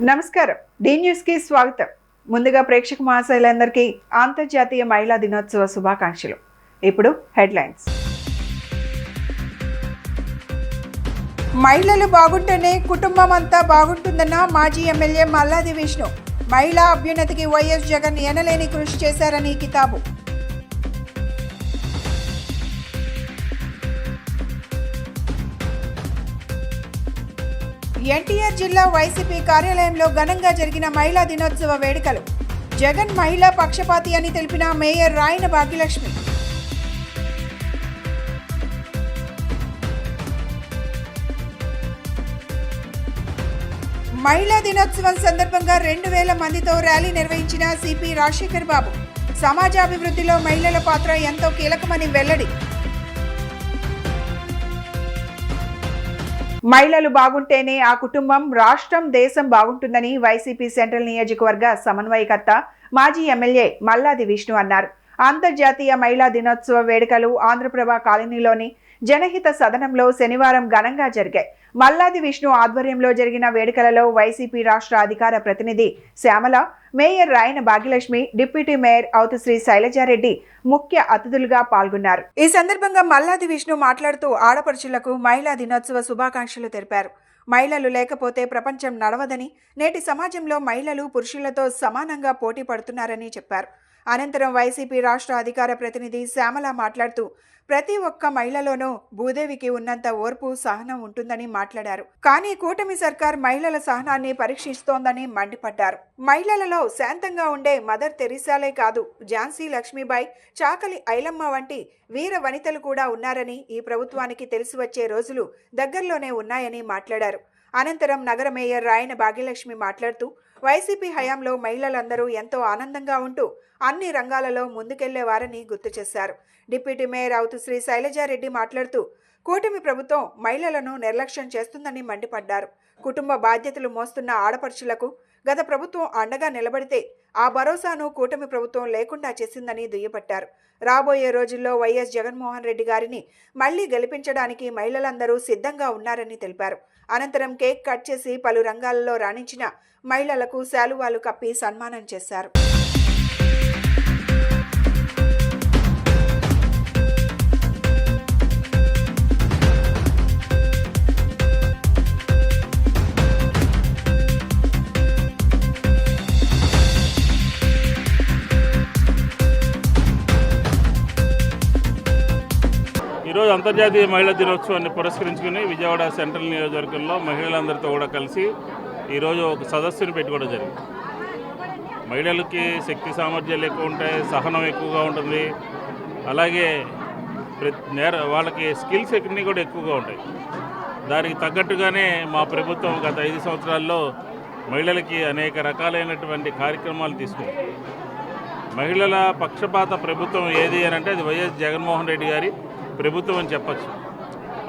నమస్కారం. D news కి స్వాగతం. ముందుగా ప్రేక్షక మహాశయులందరికీ అంతర్జాతీయ మహిళా దినోత్సవ శుభాకాంక్షలు. ఇప్పుడు హెడ్లైన్స్. మహిళలు బాగుంటేనే కుటుంబం అంతా బాగుంటుందన్న మాజీ ఎమ్మెల్యే మల్లాది విష్ణు. మహిళా అభ్యున్నతికి వైఎస్ జగన్ ఎనలేని కృషి చేశారని కితాబు. ఎన్టీఆర్ జిల్లా వైసీపీ కార్యాలయంలో ఘనంగా జరిగిన మహిళా దినోత్సవ వేడుకలు. జగన్ మహిళా పక్షపాతి అని తెలిపిన మేయర్ రాయన భాగ్యలక్ష్మి. మహిళా దినోత్సవం సందర్భంగా 2000 మందితో ర్యాలీ నిర్వహించిన సిపి రాజశేఖర్ బాబు. సమాజాభివృద్ధిలో మహిళల పాత్ర ఎంతో కీలకమని వెల్లడి. మహిళలు బాగుంటేనే ఆ కుటుంబం, రాష్ట్రం, దేశం బాగుంటుందని వైసీపీ సెంట్రల్ నియోజకవర్గ సమన్వయకర్త మాజీ ఎమ్మెల్యే మల్లాది విష్ణు అన్నారు. అంతర్జాతీయ మహిళా దినోత్సవ వేడుకలు ఆంధ్రప్రభ కాలనీలోని జనహిత సదనంలో శనివారం ఘనంగా జరిగాయి. మల్లాది విష్ణు ఆధ్వర్యంలో జరిగిన వేడుకలలో వైసీపీ రాష్ట్ర అధికార ప్రతినిధి Shyamala, mayor Rayana Bhagyalakshmi, deputy mayor Avuthusri Sailaja Reddy ముఖ్య అతిథులుగా పాల్గొన్నారు. ఈ సందర్భంగా మల్లాది విష్ణు మాట్లాడుతూ ఆడపడుచులకు మహిళా దినోత్సవ శుభాకాంక్షలు తెలిపారు. మహిళలు లేకపోతే ప్రపంచం నడవదని, నేటి సమాజంలో మహిళలు పురుషులతో సమానంగా పోటీ పడుతున్నారని చెప్పారు. అనంతరం వైసీపీ రాష్ట్ర అధికార ప్రతినిధి శ్యామల మాట్లాడుతూ ప్రతి ఒక్క మహిళలోనూ భూదేవికి ఉన్నంత ఓర్పు, సహనం ఉంటుందని మాట్లాడారు. కానీ కూటమి సర్కార్ మహిళల సహనాన్ని పరీక్షిస్తోందని మండిపడ్డారు. మహిళలలో శాంతంగా ఉండే మదర్ తెరీసాలే కాదు, ఝాన్సీ లక్ష్మీబాయి, చాకలి ఐలమ్మ వంటి వీర వనితలు కూడా ఉన్నారని ఈ ప్రభుత్వానికి తెలిసి వచ్చే రోజులు దగ్గరలోనే ఉన్నాయని మాట్లాడారు. అనంతరం నగర మేయర్ రాయన భాగ్యలక్ష్మి మాట్లాడుతూ వైసీపీ హయాంలో మహిళలందరూ ఎంతో ఆనందంగా ఉంటూ అన్ని రంగాలలో ముందుకెళ్లేవారని గుర్తు చేశారు. డిప్యూటీ మేయర్ అవుతుశ్రీ శైలజారెడ్డి మాట్లాడుతూ కూటమి ప్రభుత్వం మహిళలను నిర్లక్ష్యం చేస్తుందని మండిపడ్డారు. కుటుంబ బాధ్యతలు మోస్తున్న ఆడపడుచులకు గత ప్రభుత్వం అండగా నిలబడితే ఆ భరోసాను కూటమి ప్రభుత్వం లేకుండా చేసిందని దుయ్యబట్టారు. రాబోయే రోజుల్లో వైఎస్ జగన్మోహన్ రెడ్డి గారిని మళ్లీ గెలిపించడానికి మహిళలందరూ సిద్ధంగా ఉన్నారని తెలిపారు. అనంతరం కేక్ కట్ చేసి పలు రంగాలలో రాణించిన మహిళలకు శాలువాలు కప్పి సన్మానం చేశారు. ఈరోజు అంతర్జాతీయ మహిళా దినోత్సవాన్ని పురస్కరించుకుని విజయవాడ సెంట్రల్ నియోజకవర్గంలో మహిళలందరితో కూడా కలిసి ఈరోజు ఒక సదస్సును పెట్టుకోవడం జరిగింది. మహిళలకి శక్తి సామర్థ్యాలు ఎక్కువ ఉంటాయి, సహనం ఎక్కువగా ఉంటుంది, అలాగే వాళ్ళకి స్కిల్స్ అన్నీ కూడా ఎక్కువగా ఉంటాయి. దానికి తగ్గట్టుగానే మా ప్రభుత్వం గత 5 సంవత్సరాల్లో మహిళలకి అనేక రకాలైనటువంటి కార్యక్రమాలు తీసుకుంది. మహిళల పక్షపాత ప్రభుత్వం ఏది అని అంటే అది వైఎస్ జగన్మోహన్ రెడ్డి గారి ప్రభుత్వం అని చెప్పచ్చు.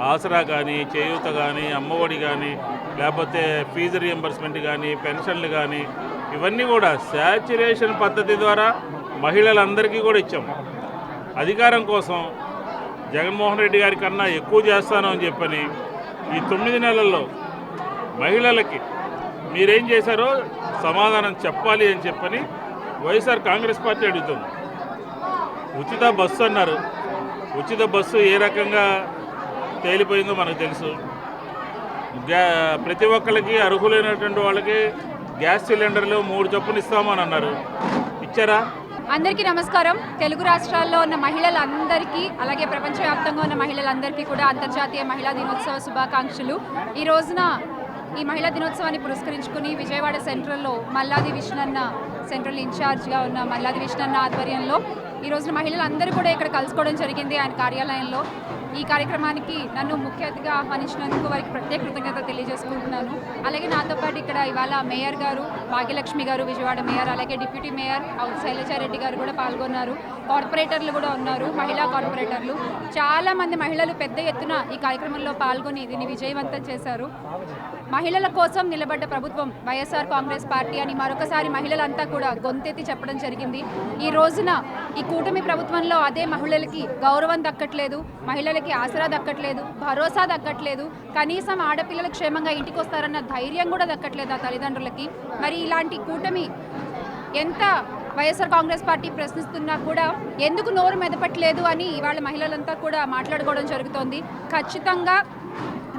ఆసరా కానీ, చేయూత కానీ, అమ్మఒడి కానీ, లేకపోతే ఫీజు రియంబర్స్మెంట్ కానీ, పెన్షన్లు కానీ, ఇవన్నీ కూడా శాచ్యురేషన్ పద్ధతి ద్వారా మహిళలందరికీ కూడా ఇచ్చాము. అధికారం కోసం జగన్మోహన్ రెడ్డి గారి కన్నా ఎక్కువ చేస్తాను అని చెప్పని ఈ 9 నెలల్లో మహిళలకి మీరేం చేశారో సమాధానం చెప్పాలి అని చెప్పని వైఎస్ఆర్ కాంగ్రెస్ పార్టీ అడుగుతుంది. ఉచిత బస్సు అన్నారు. ఉచిత బస్సు ఏ రకంగా తేలిపోయిందో మనకు తెలుసు. ప్రతి ఒక్కరికి అర్హులైనటువంటి వాళ్ళకి గ్యాస్ సిలిండర్లు 3 చొప్పున ఇస్తామని అన్నారు. ఇచ్చారా? అందరికీ నమస్కారం. తెలుగు రాష్ట్రాల్లో ఉన్న మహిళలందరికీ, అలాగే ప్రపంచవ్యాప్తంగా ఉన్న మహిళలందరికీ కూడా అంతర్జాతీయ మహిళా దినోత్సవ శుభాకాంక్షలు. ఈ రోజున ఈ మహిళా దినోత్సవాన్ని పురస్కరించుకుని విజయవాడ సెంట్రల్లో మల్లాది విష్ణన్న, సెంట్రల్ ఇన్ఛార్జ్గా ఉన్న మల్లాది విష్ణన్న ఆధ్వర్యంలో ఈ రోజున మహిళలందరూ కూడా ఇక్కడ కలుసుకోవడం జరిగింది ఆయన కార్యాలయంలో. ఈ కార్యక్రమానికి నన్ను ముఖ్య అతిథిగా ఆహ్వానించినందుకు వారికి ప్రత్యేక కృతజ్ఞత తెలియజేసుకుంటున్నాను. అలాగే నాతో పాటు ఇక్కడ ఇవాళ మేయర్ గారు భాగ్యలక్ష్మి గారు, విజయవాడ మేయర్, అలాగే డిప్యూటీ మేయర్ శైలజారెడ్డి గారు కూడా పాల్గొన్నారు. కార్పొరేటర్లు కూడా ఉన్నారు, మహిళా కార్పొరేటర్లు. చాలామంది మహిళలు పెద్ద ఎత్తున ఈ కార్యక్రమంలో పాల్గొని దీన్ని విజయవంతం చేశారు. మహిళల కోసం నిలబడ్డ ప్రభుత్వం వైఎస్ఆర్ కాంగ్రెస్ పార్టీ అని మరొకసారి మహిళలంతా కూడా గొంతెత్తి చెప్పడం జరిగింది. ఈ రోజున ఈ కూటమి ప్రభుత్వంలో అదే మహిళలకి గౌరవం దక్కట్లేదు, మహిళలకి మహిళలకి ఆసరా దక్కట్లేదు, భరోసా దక్కట్లేదు, కనీసం ఆడపిల్లలు క్షేమంగా ఇంటికి వస్తారన్న ధైర్యం కూడా దక్కట్లేదు ఆ తల్లిదండ్రులకి. మరి ఇలాంటి కూటమి ఎంత వైఎస్ఆర్ కాంగ్రెస్ పార్టీ ప్రశ్నిస్తున్నా కూడా ఎందుకు నోరు మెదపట్లేదు అని ఇవాళ మహిళలంతా కూడా మాట్లాడుకోవడం జరుగుతోంది. ఖచ్చితంగా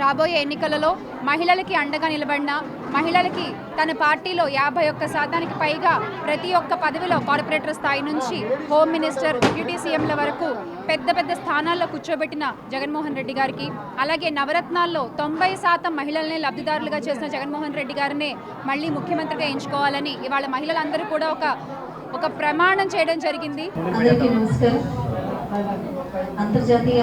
రాబోయే ఎన్నికలలో మహిళలకి అండగా నిలబడిన, మహిళలకి తన పార్టీలో 51% పైగా ప్రతి ఒక్క పదవిలో కార్పొరేటర్ స్థాయి నుంచి హోమ్ మినిస్టర్, డిప్యూటీ సీఎంల వరకు పెద్ద పెద్ద స్థానాల్లో కూర్చోబెట్టిన జగన్మోహన్ రెడ్డి గారికి, అలాగే నవరత్నాల్లో 90% మహిళల్ని లబ్ధిదారులుగా చేసిన జగన్మోహన్ రెడ్డి గారినే మళ్ళీ ముఖ్యమంత్రిగా ఎంచుకోవాలని ఇవాళ మహిళలందరూ కూడా ఒక ప్రమాణం చేయడం జరిగింది. అందరికీ నమస్కారం. అంతర్జాతీయ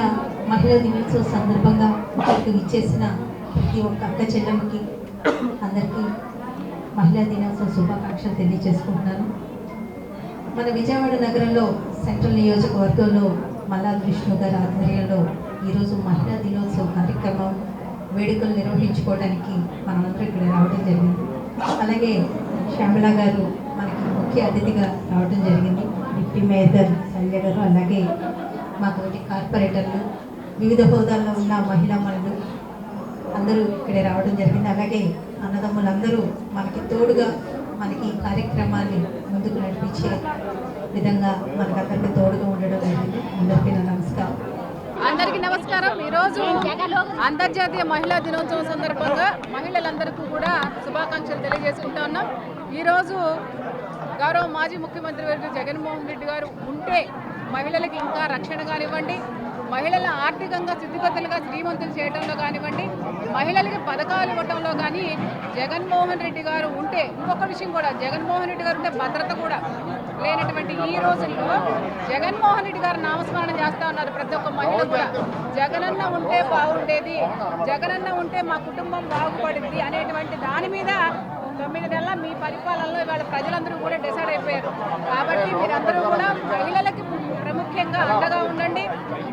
మహిళా దినోత్సవ సందర్భంగా ఇక్కడికి ఇచ్చేసిన ప్రతి ఒక్క అక్క చెల్లెమ్మకి అందరికీ మహిళా దినోత్సవ శుభాకాంక్షలు తెలియజేసుకుంటున్నాను. మన విజయవాడ నగరంలో సెంట్రల్ నియోజకవర్గంలో మల్లాది విష్ణు గారి ఆధ్వర్యంలో ఈరోజు మహిళా దినోత్సవ కార్యక్రమం వేడుకలు నిర్వహించుకోవడానికి మనమందరం ఇక్కడ రావడం జరిగింది. అలాగే శ్యామల గారు మనకి ముఖ్య అతిథిగా రావడం జరిగింది. డిప్యూటీ మేయర్ గారు శైలజ గారు, అలాగే మా తోటి కార్పొరేటర్లు, వివిధ హోదాల్లో ఉన్న మహిళా మనులు అందరూ ఇక్కడే రావడం జరిగింది. అలాగే అన్నదమ్ములందరూ మనకి తోడుగా మనకి ఈ కార్యక్రమాన్ని ముందుకు నడిపించే విధంగా మనకందరికీ తోడుగా ఉండడం జరిగింది. అందరికీ నా నమస్కారం. అందరికీ నమస్కారం. ఈరోజు అంతర్జాతీయ మహిళా దినోత్సవం సందర్భంగా మహిళలందరికీ కూడా శుభాకాంక్షలు తెలియజేసుకుంటా ఉన్నాం. ఈరోజు గౌరవ మాజీ ముఖ్యమంత్రి వర్యులు జగన్మోహన్ రెడ్డి గారు ఉంటే మహిళలకి ఇంకా రక్షణ కానివ్వండి, మహిళల ఆర్థికంగా స్థితిగతులుగా శ్రీమంతులు చేయడంలో కానివ్వండి, మహిళలకి పథకాలు ఇవ్వడంలో కానీ జగన్మోహన్ రెడ్డి గారు ఉంటే, ఇంకొక విషయం కూడా, జగన్మోహన్ రెడ్డి గారు ఉంటే భద్రత కూడా లేనటువంటి ఈ రోజుల్లో జగన్మోహన్ రెడ్డి గారు నామస్మరణ చేస్తూ ఉన్నారు ప్రతి ఒక్క మహిళ కూడా. జగనన్న ఉంటే బాగుండేది, జగనన్న ఉంటే మా కుటుంబం బాగుపడింది అనేటువంటి దాని మీద 9 నెలల మీ పరిపాలనలో ఇవాళ ప్రజలందరూ కూడా డిసైడ్ అయిపోయారు. కాబట్టి మీరందరూ కూడా మహిళలకి ప్రాముఖ్యంగా అండగా ఉండండి.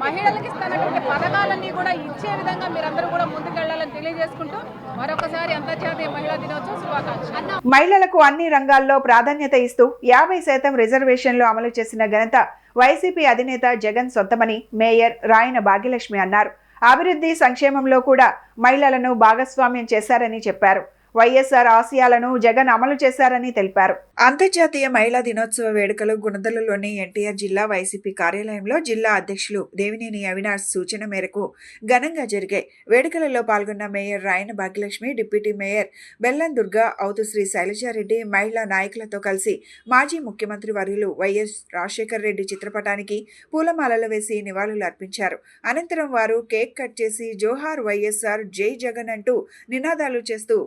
మహిళలకి ఇస్తున్నటువంటి పథకాలన్నీ కూడా ఇచ్చే విధంగా మీరందరూ కూడా ముందుకెళ్లాలని తెలియజేసుకుంటూ మరొకసారి అంతర్జాతీయ మహిళా దినోత్సవం శుభాకాంక్షలు. మహిళలకు అన్ని రంగాల్లో ప్రాధాన్యత ఇస్తూ 50% రిజర్వేషన్లు అమలు చేసిన ఘనత వైసీపీ అధినేత జగన్ సొంతమని మేయర్ రాయన భాగ్యలక్ష్మి అన్నారు. అభివృద్ధి సంక్షేమంలో కూడా మహిళలను భాగస్వామ్యం చేశారని చెప్పారు. వైఎస్ఆర్ ఆశయాలను జగన్ అమలు చేశారని తెలిపారు. అంతర్జాతీయ మహిళా దినోత్సవ వేడుకలు గుణదలలోని ఎన్టీఆర్ జిల్లా వైసీపీ కార్యాలయంలో జిల్లా అధ్యక్షులు దేవినేని అవినాష్ సూచన మేరకు ఘనంగా జరిగాయి. వేడుకలలో పాల్గొన్న mayor Rayana Bhagyalakshmi, deputy mayor బెల్లం దుర్గా, ఔతుశ్రీ శైలజారెడ్డి మహిళా నాయకులతో కలిసి మాజీ ముఖ్యమంత్రి వర్యులు వైఎస్ రాజశేఖర రెడ్డి చిత్రపటానికి పూలమాలలు వేసి నివాళులు అర్పించారు. అనంతరం వారు కేక్ కట్ చేసి జోహార్ వైఎస్ఆర్, జై జగన్ అంటూ నినాదాలు చేస్తూ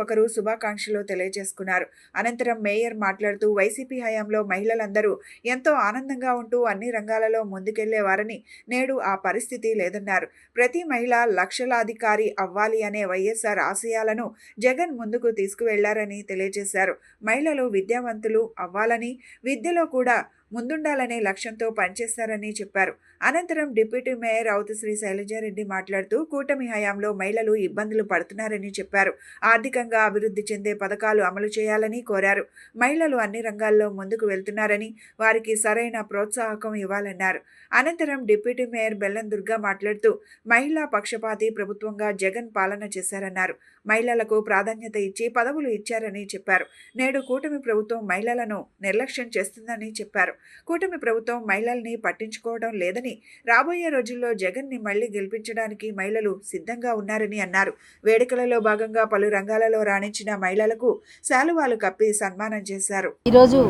ఒకరు శుభాకాంక్షలు తెలియజేసుకున్నారు. అనంతరం మేయర్ మాట్లాడుతూ వైసీపీ హయాంలో మహిళలందరూ ఎంతో ఆనందంగా ఉంటూ అన్ని రంగాలలో ముందుకెళ్లేవారని, నేడు ఆ పరిస్థితి లేదన్నారు. ప్రతి మహిళ లక్షలాధికారి అవ్వాలి అనే వైఎస్ఆర్ ఆశయాలను జగన్ ముందుకు తీసుకువెళ్లారని తెలియజేశారు. మహిళలు విద్యావంతులు అవ్వాలని, విద్యలో కూడా ముందుండాలనే లక్ష్యంతో పనిచేస్తారని చెప్పారు. అనంతరం డిప్యూటీ మేయర్ ఔతుశ్రీ శైలజారెడ్డి మాట్లాడుతూ కూటమి హయాంలో మహిళలు ఇబ్బందులు పడుతున్నారని చెప్పారు. ఆర్థికంగా అభివృద్ధి చెందే పథకాలు అమలు చేయాలని కోరారు. మహిళలు అన్ని రంగాల్లో ముందుకు వెళ్తున్నారని, వారికి సరైన ప్రోత్సాహకం ఇవ్వాలన్నారు. అనంతరం డిప్యూటీ మేయర్ బెల్లం దుర్గా మాట్లాడుతూ మహిళా పక్షపాతి ప్రభుత్వంగా జగన్ పాలన చేశారన్నారు. మహిళలకు ప్రాధాన్యత ఇచ్చి పదవులు ఇచ్చారని చెప్పారు. నేడు కూటమి ప్రభుత్వం మహిళలను నిర్లక్ష్యం చేస్తుందని చెప్పారు. కూటమి ప్రభుత్వం మహిళల్ని పట్టించుకోవడం లేదని, రాబోయే రోజుల్లో జగన్ ని మళ్లీ గెలిపించడానికి మహిళలు సిద్ధంగా ఉన్నారని అన్నారు. వేడుకలలో భాగంగా పలు రంగాలలో రాణించిన మహిళలకు శాలువాలు కప్పి సన్మానం చేశారు. ఈరోజు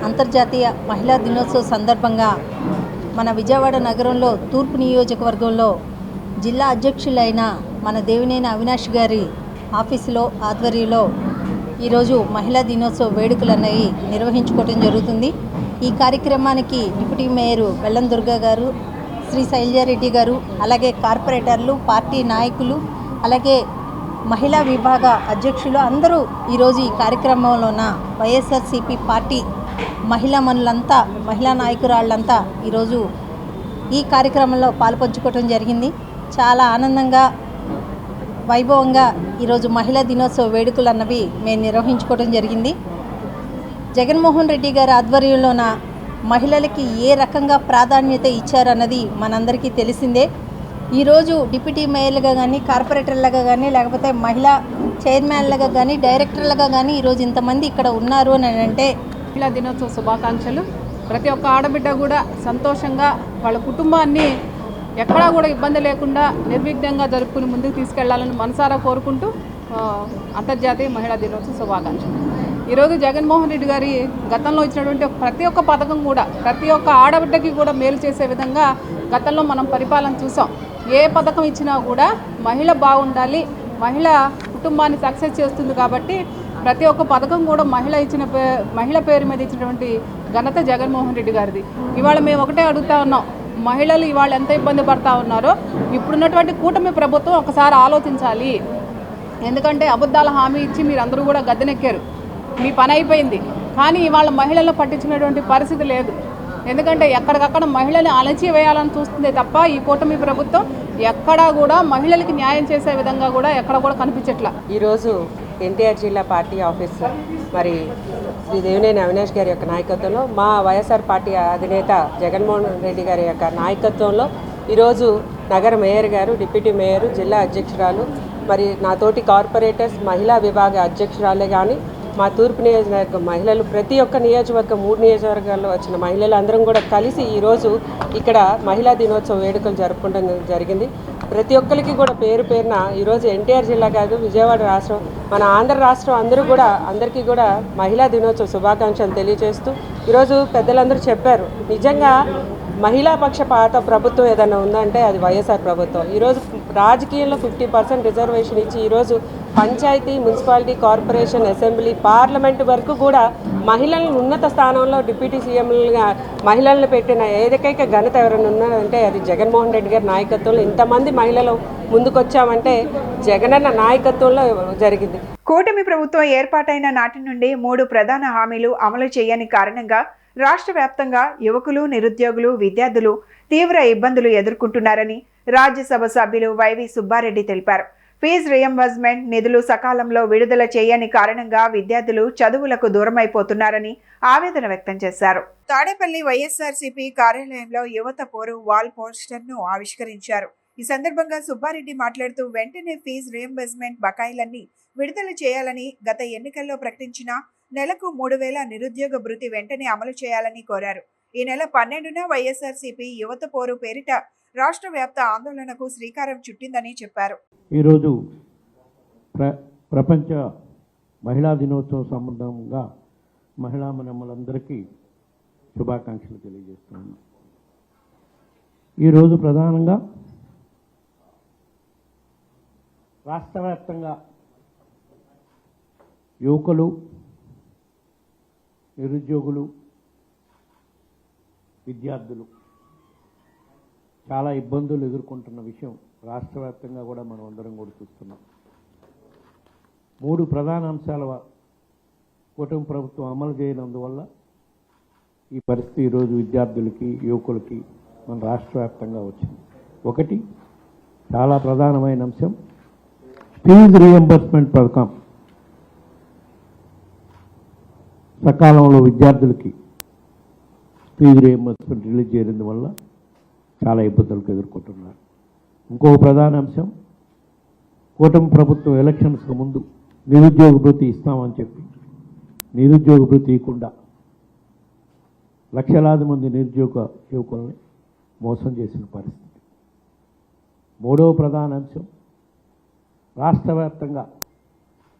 అంతర్జాతీయ మహిళా దినోత్సవ సందర్భంగా మన విజయవాడ నగరంలో తూర్పు నియోజకవర్గంలో జిల్లా అధ్యక్షులైన మన దేవినేని అవినాష్ గారి ఆఫీసులో ఆధ్వర్యంలో ఈరోజు మహిళా దినోత్సవ వేడుకలు అనేవి నిర్వహించుకోవడం జరుగుతుంది. ఈ కార్యక్రమానికి డిప్యూటీ మేయర్ బెల్లం దుర్గా గారు, శ్రీ శైలజారెడ్డి గారు, అలాగే కార్పొరేటర్లు, పార్టీ నాయకులు, అలాగే మహిళా విభాగ అధ్యక్షులు అందరూ ఈరోజు ఈ కార్యక్రమంలోన వైఎస్ఆర్సీపీ పార్టీ మహిళా మనులంతా, మహిళా నాయకురాళ్ళంతా ఈరోజు ఈ కార్యక్రమంలో పాల్పంచుకోవడం జరిగింది. చాలా ఆనందంగా, వైభవంగా ఈరోజు మహిళా దినోత్సవ వేడుకలు అన్నవి మేము నిర్వహించుకోవడం జరిగింది. జగన్మోహన్ రెడ్డి గారి ఆధ్వర్యంలోన మహిళలకి ఏ రకంగా ప్రాధాన్యత ఇచ్చారన్నది మనందరికీ తెలిసిందే. ఈరోజు డిప్యూటీ మేయర్లుగా కానీ కార్పొరేటర్లుగా కానీ లేకపోతే మహిళా చైర్మన్లుగా కానీ డైరెక్టర్లుగా కానీ ఈరోజు ఇంతమంది ఇక్కడ ఉన్నారు అని అంటే మహిళా దినోత్సవ శుభాకాంక్షలు. ప్రతి ఒక్క ఆడబిడ్డ కూడా సంతోషంగా వాళ్ళ కుటుంబాన్ని ఎక్కడా కూడా ఇబ్బంది లేకుండా నిర్విఘ్నంగా జరుపుకుని ముందుకు తీసుకెళ్లాలని మనసారా కోరుకుంటూ అంతర్జాతీయ మహిళా దినోత్సవ శుభాకాంక్షలు. ఈరోజు జగన్మోహన్ రెడ్డి గారి గతంలో ఇచ్చినటువంటి ప్రతి ఒక్క పథకం కూడా ప్రతి ఒక్క ఆడబిడ్డకి కూడా మేలు చేసే విధంగా గతంలో మనం పరిపాలన చూసాం. ఏ పథకం ఇచ్చినా కూడా మహిళ బాగుండాలి, మహిళ కుటుంబాన్ని సక్సెస్ చేస్తుంది కాబట్టి ప్రతి ఒక్క పథకం కూడా మహిళ పేరు మీద ఇచ్చినటువంటి ఘనత జగన్మోహన్ రెడ్డి గారిది. ఇవాళ మేము ఒకటే అడుగుతా ఉన్నాం, మహిళలు ఇవాళ ఎంత ఇబ్బంది పడతా ఉన్నారో ఇప్పుడున్నటువంటి కూటమి ప్రభుత్వం ఒకసారి ఆలోచించాలి. ఎందుకంటే అబద్ధాల హామీ ఇచ్చి మీరు అందరూ కూడా గద్దెనెక్కారు, మీ పని అయిపోయింది. కానీ ఇవాళ మహిళలను పట్టించినటువంటి పరిస్థితి లేదు. ఎందుకంటే ఎక్కడికక్కడ మహిళని అణచివేయాలని చూస్తుంది తప్ప ఈ కూటమి ప్రభుత్వం ఎక్కడా కూడా మహిళలకి న్యాయం చేసే విధంగా కూడా ఎక్కడ కూడా కనిపించట్లా. ఈరోజు ఎన్టీఆర్ జిల్లా పార్టీ ఆఫీస్ మరి శ్రీ దేవినేని అవినాష్ గారి యొక్క నాయకత్వంలో మా వైఎస్ఆర్ పార్టీ అధినేత జగన్మోహన్ రెడ్డి గారి యొక్క నాయకత్వంలో ఈరోజు నగర మేయర్ గారు, డిప్యూటీ మేయర్, జిల్లా అధ్యక్షురాలు, మరి నాతోటి కార్పొరేటర్స్, మహిళా విభాగ అధ్యక్షురాలే కానీ మా తూర్పు నియోజకవర్గం మహిళలు, ప్రతి ఒక్క నియోజకవర్గం 3 నియోజకవర్గాల్లో వచ్చిన మహిళలు అందరం కూడా కలిసి ఈరోజు ఇక్కడ మహిళా దినోత్సవ వేడుకలు జరుపుకోవడం జరిగింది. ప్రతి ఒక్కరికి కూడా పేరు పేరున ఈరోజు ఎన్టీఆర్ జిల్లా కాదు, విజయవాడ రాష్ట్రం, మన ఆంధ్ర రాష్ట్రం అందరికీ కూడా మహిళా దినోత్సవ శుభాకాంక్షలు తెలియజేస్తూ ఈరోజు పెద్దలందరూ చెప్పారు, నిజంగా మహిళా పక్షపాత ప్రభుత్వం ఏదైనా ఉందంటే అది వైఎస్ఆర్ ప్రభుత్వం. ఈరోజు రాజకీయంలో 50% రిజర్వేషన్ ఇచ్చి ఈరోజు panchayat, municipality, corporation, assembly, parliament వరకు కూడా మహిళలను ఉన్నత స్థానంలో డిప్యూటీ సీఎంలుగా మహిళలను పెట్టిన ఏకైక ఘనత ఎవరైనా ఉన్నారంటే అది జగన్మోహన్ రెడ్డి గారి నాయకత్వంలో. ఇంతమంది మహిళలు ముందుకొచ్చామంటే జగనన్న నాయకత్వంలో జరిగింది. కూటమి ప్రభుత్వం ఏర్పాటైన నాటి నుండి 3 ప్రధాన హామీలు అమలు చేయని కారణంగా రాష్ట్ర వ్యాప్తంగా యువకులు, నిరుద్యోగులు, విద్యార్థులు తీవ్ర ఇబ్బందులు ఎదుర్కొంటున్నారని రాజ్యసభ సభ్యులు వైవి సుబ్బారెడ్డి తెలిపారు. ఫీజు రియంబర్స్మెంట్ నిధులు సకాలంలో విడుదల చేయని కారణంగా విద్యార్థులు చదువులకు దూరమైపోతున్నారని ఆవేదన వ్యక్తం చేశారు. తాడేపల్లి వైఎస్ఆర్సీపీ కార్యాలయంలో యువత పోరు వాల్ పోస్టర్ను ఆవిష్కరించారు. ఈ సందర్భంగా సుబ్బారెడ్డి మాట్లాడుతూ వెంటనే ఫీజు రియంబర్స్మెంట్ బకాయిలన్నీ విడుదల చేయాలని, గత ఎన్నికల్లో ప్రకటించిన నెలకు 3,000 నిరుద్యోగ భృతి వెంటనే అమలు చేయాలని కోరారు. ఈ నెల 12న వైఎస్ఆర్సీపీ యువత పోరు పేరిట రాష్ట్ర వ్యాప్త ఆందోళనకు శ్రీకారం చుట్టిందని చెప్పారు. ఈరోజు ప్రపంచ మహిళా దినోత్సవం సంబంధంగా మహిళా మనందరికీ శుభాకాంక్షలు తెలియజేస్తున్నాను. ఈరోజు ప్రధానంగా రాష్ట్ర వ్యాప్తంగా యువకులు, నిరుద్యోగులు, విద్యార్థులు చాలా ఇబ్బందులు ఎదుర్కొంటున్న విషయం రాష్ట్ర వ్యాప్తంగా కూడా మనం అందరం కూడా చూస్తున్నాం. 3 ప్రధాన అంశాల కూటమి ప్రభుత్వం అమలు చేయనందువల్ల ఈ పరిస్థితి ఈరోజు విద్యార్థులకి, యువకులకి మన రాష్ట్ర వ్యాప్తంగా వచ్చింది. ఒకటి చాలా ప్రధానమైన అంశం, ఫీజు రియంబర్స్మెంట్ పథకం సకాలంలో విద్యార్థులకి ఫీజు రియంబర్స్మెంట్ రిలీజ్ చేయడం వల్ల చాలా ఇబ్బందులకు ఎదుర్కొంటున్నారు. ఇంకో ప్రధాన అంశం, కూటమి ప్రభుత్వం ఎలక్షన్స్కు ముందు నిరుద్యోగ భృతి ఇస్తామని చెప్పి నిరుద్యోగ భృతి ఇవ్వకుండా లక్షలాది మంది నిరుద్యోగ యువకుల్ని మోసం చేసిన పరిస్థితి. మూడవ ప్రధాన అంశం, రాష్ట్ర వ్యాప్తంగా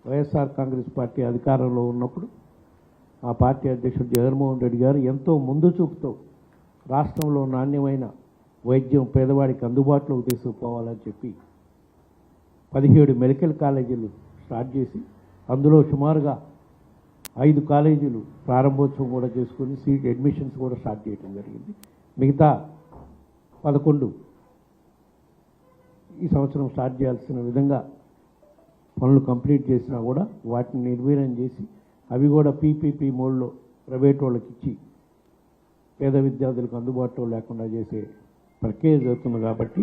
వైఎస్ఆర్ కాంగ్రెస్ పార్టీ అధికారంలో ఉన్నప్పుడు ఆ పార్టీ అధ్యక్షుడు జగన్మోహన్ రెడ్డి గారు ఎంతో ముందు చూపుతో రాష్ట్రంలో నాణ్యమైన వైద్యం పేదవాడికి అందుబాటులోకి తీసుకుపోవాలని చెప్పి 17 మెడికల్ కాలేజీలు స్టార్ట్ చేసి అందులో సుమారుగా 5 కాలేజీలు ప్రారంభోత్సవం కూడా చేసుకుని సీట్ అడ్మిషన్స్ కూడా స్టార్ట్ చేయడం జరిగింది. మిగతా 11 ఈ సంవత్సరం స్టార్ట్ చేయాల్సిన విధంగా పనులు కంప్లీట్ చేసినా కూడా వాటిని నిర్వీర్యం చేసి అవి కూడా పీపీపీ మోడ్లో ప్రైవేట్ వాళ్ళకి ఇచ్చి పేద విద్యార్థులకు అందుబాటులో లేకుండా చేసే ప్రక్రియ జరుగుతుంది. కాబట్టి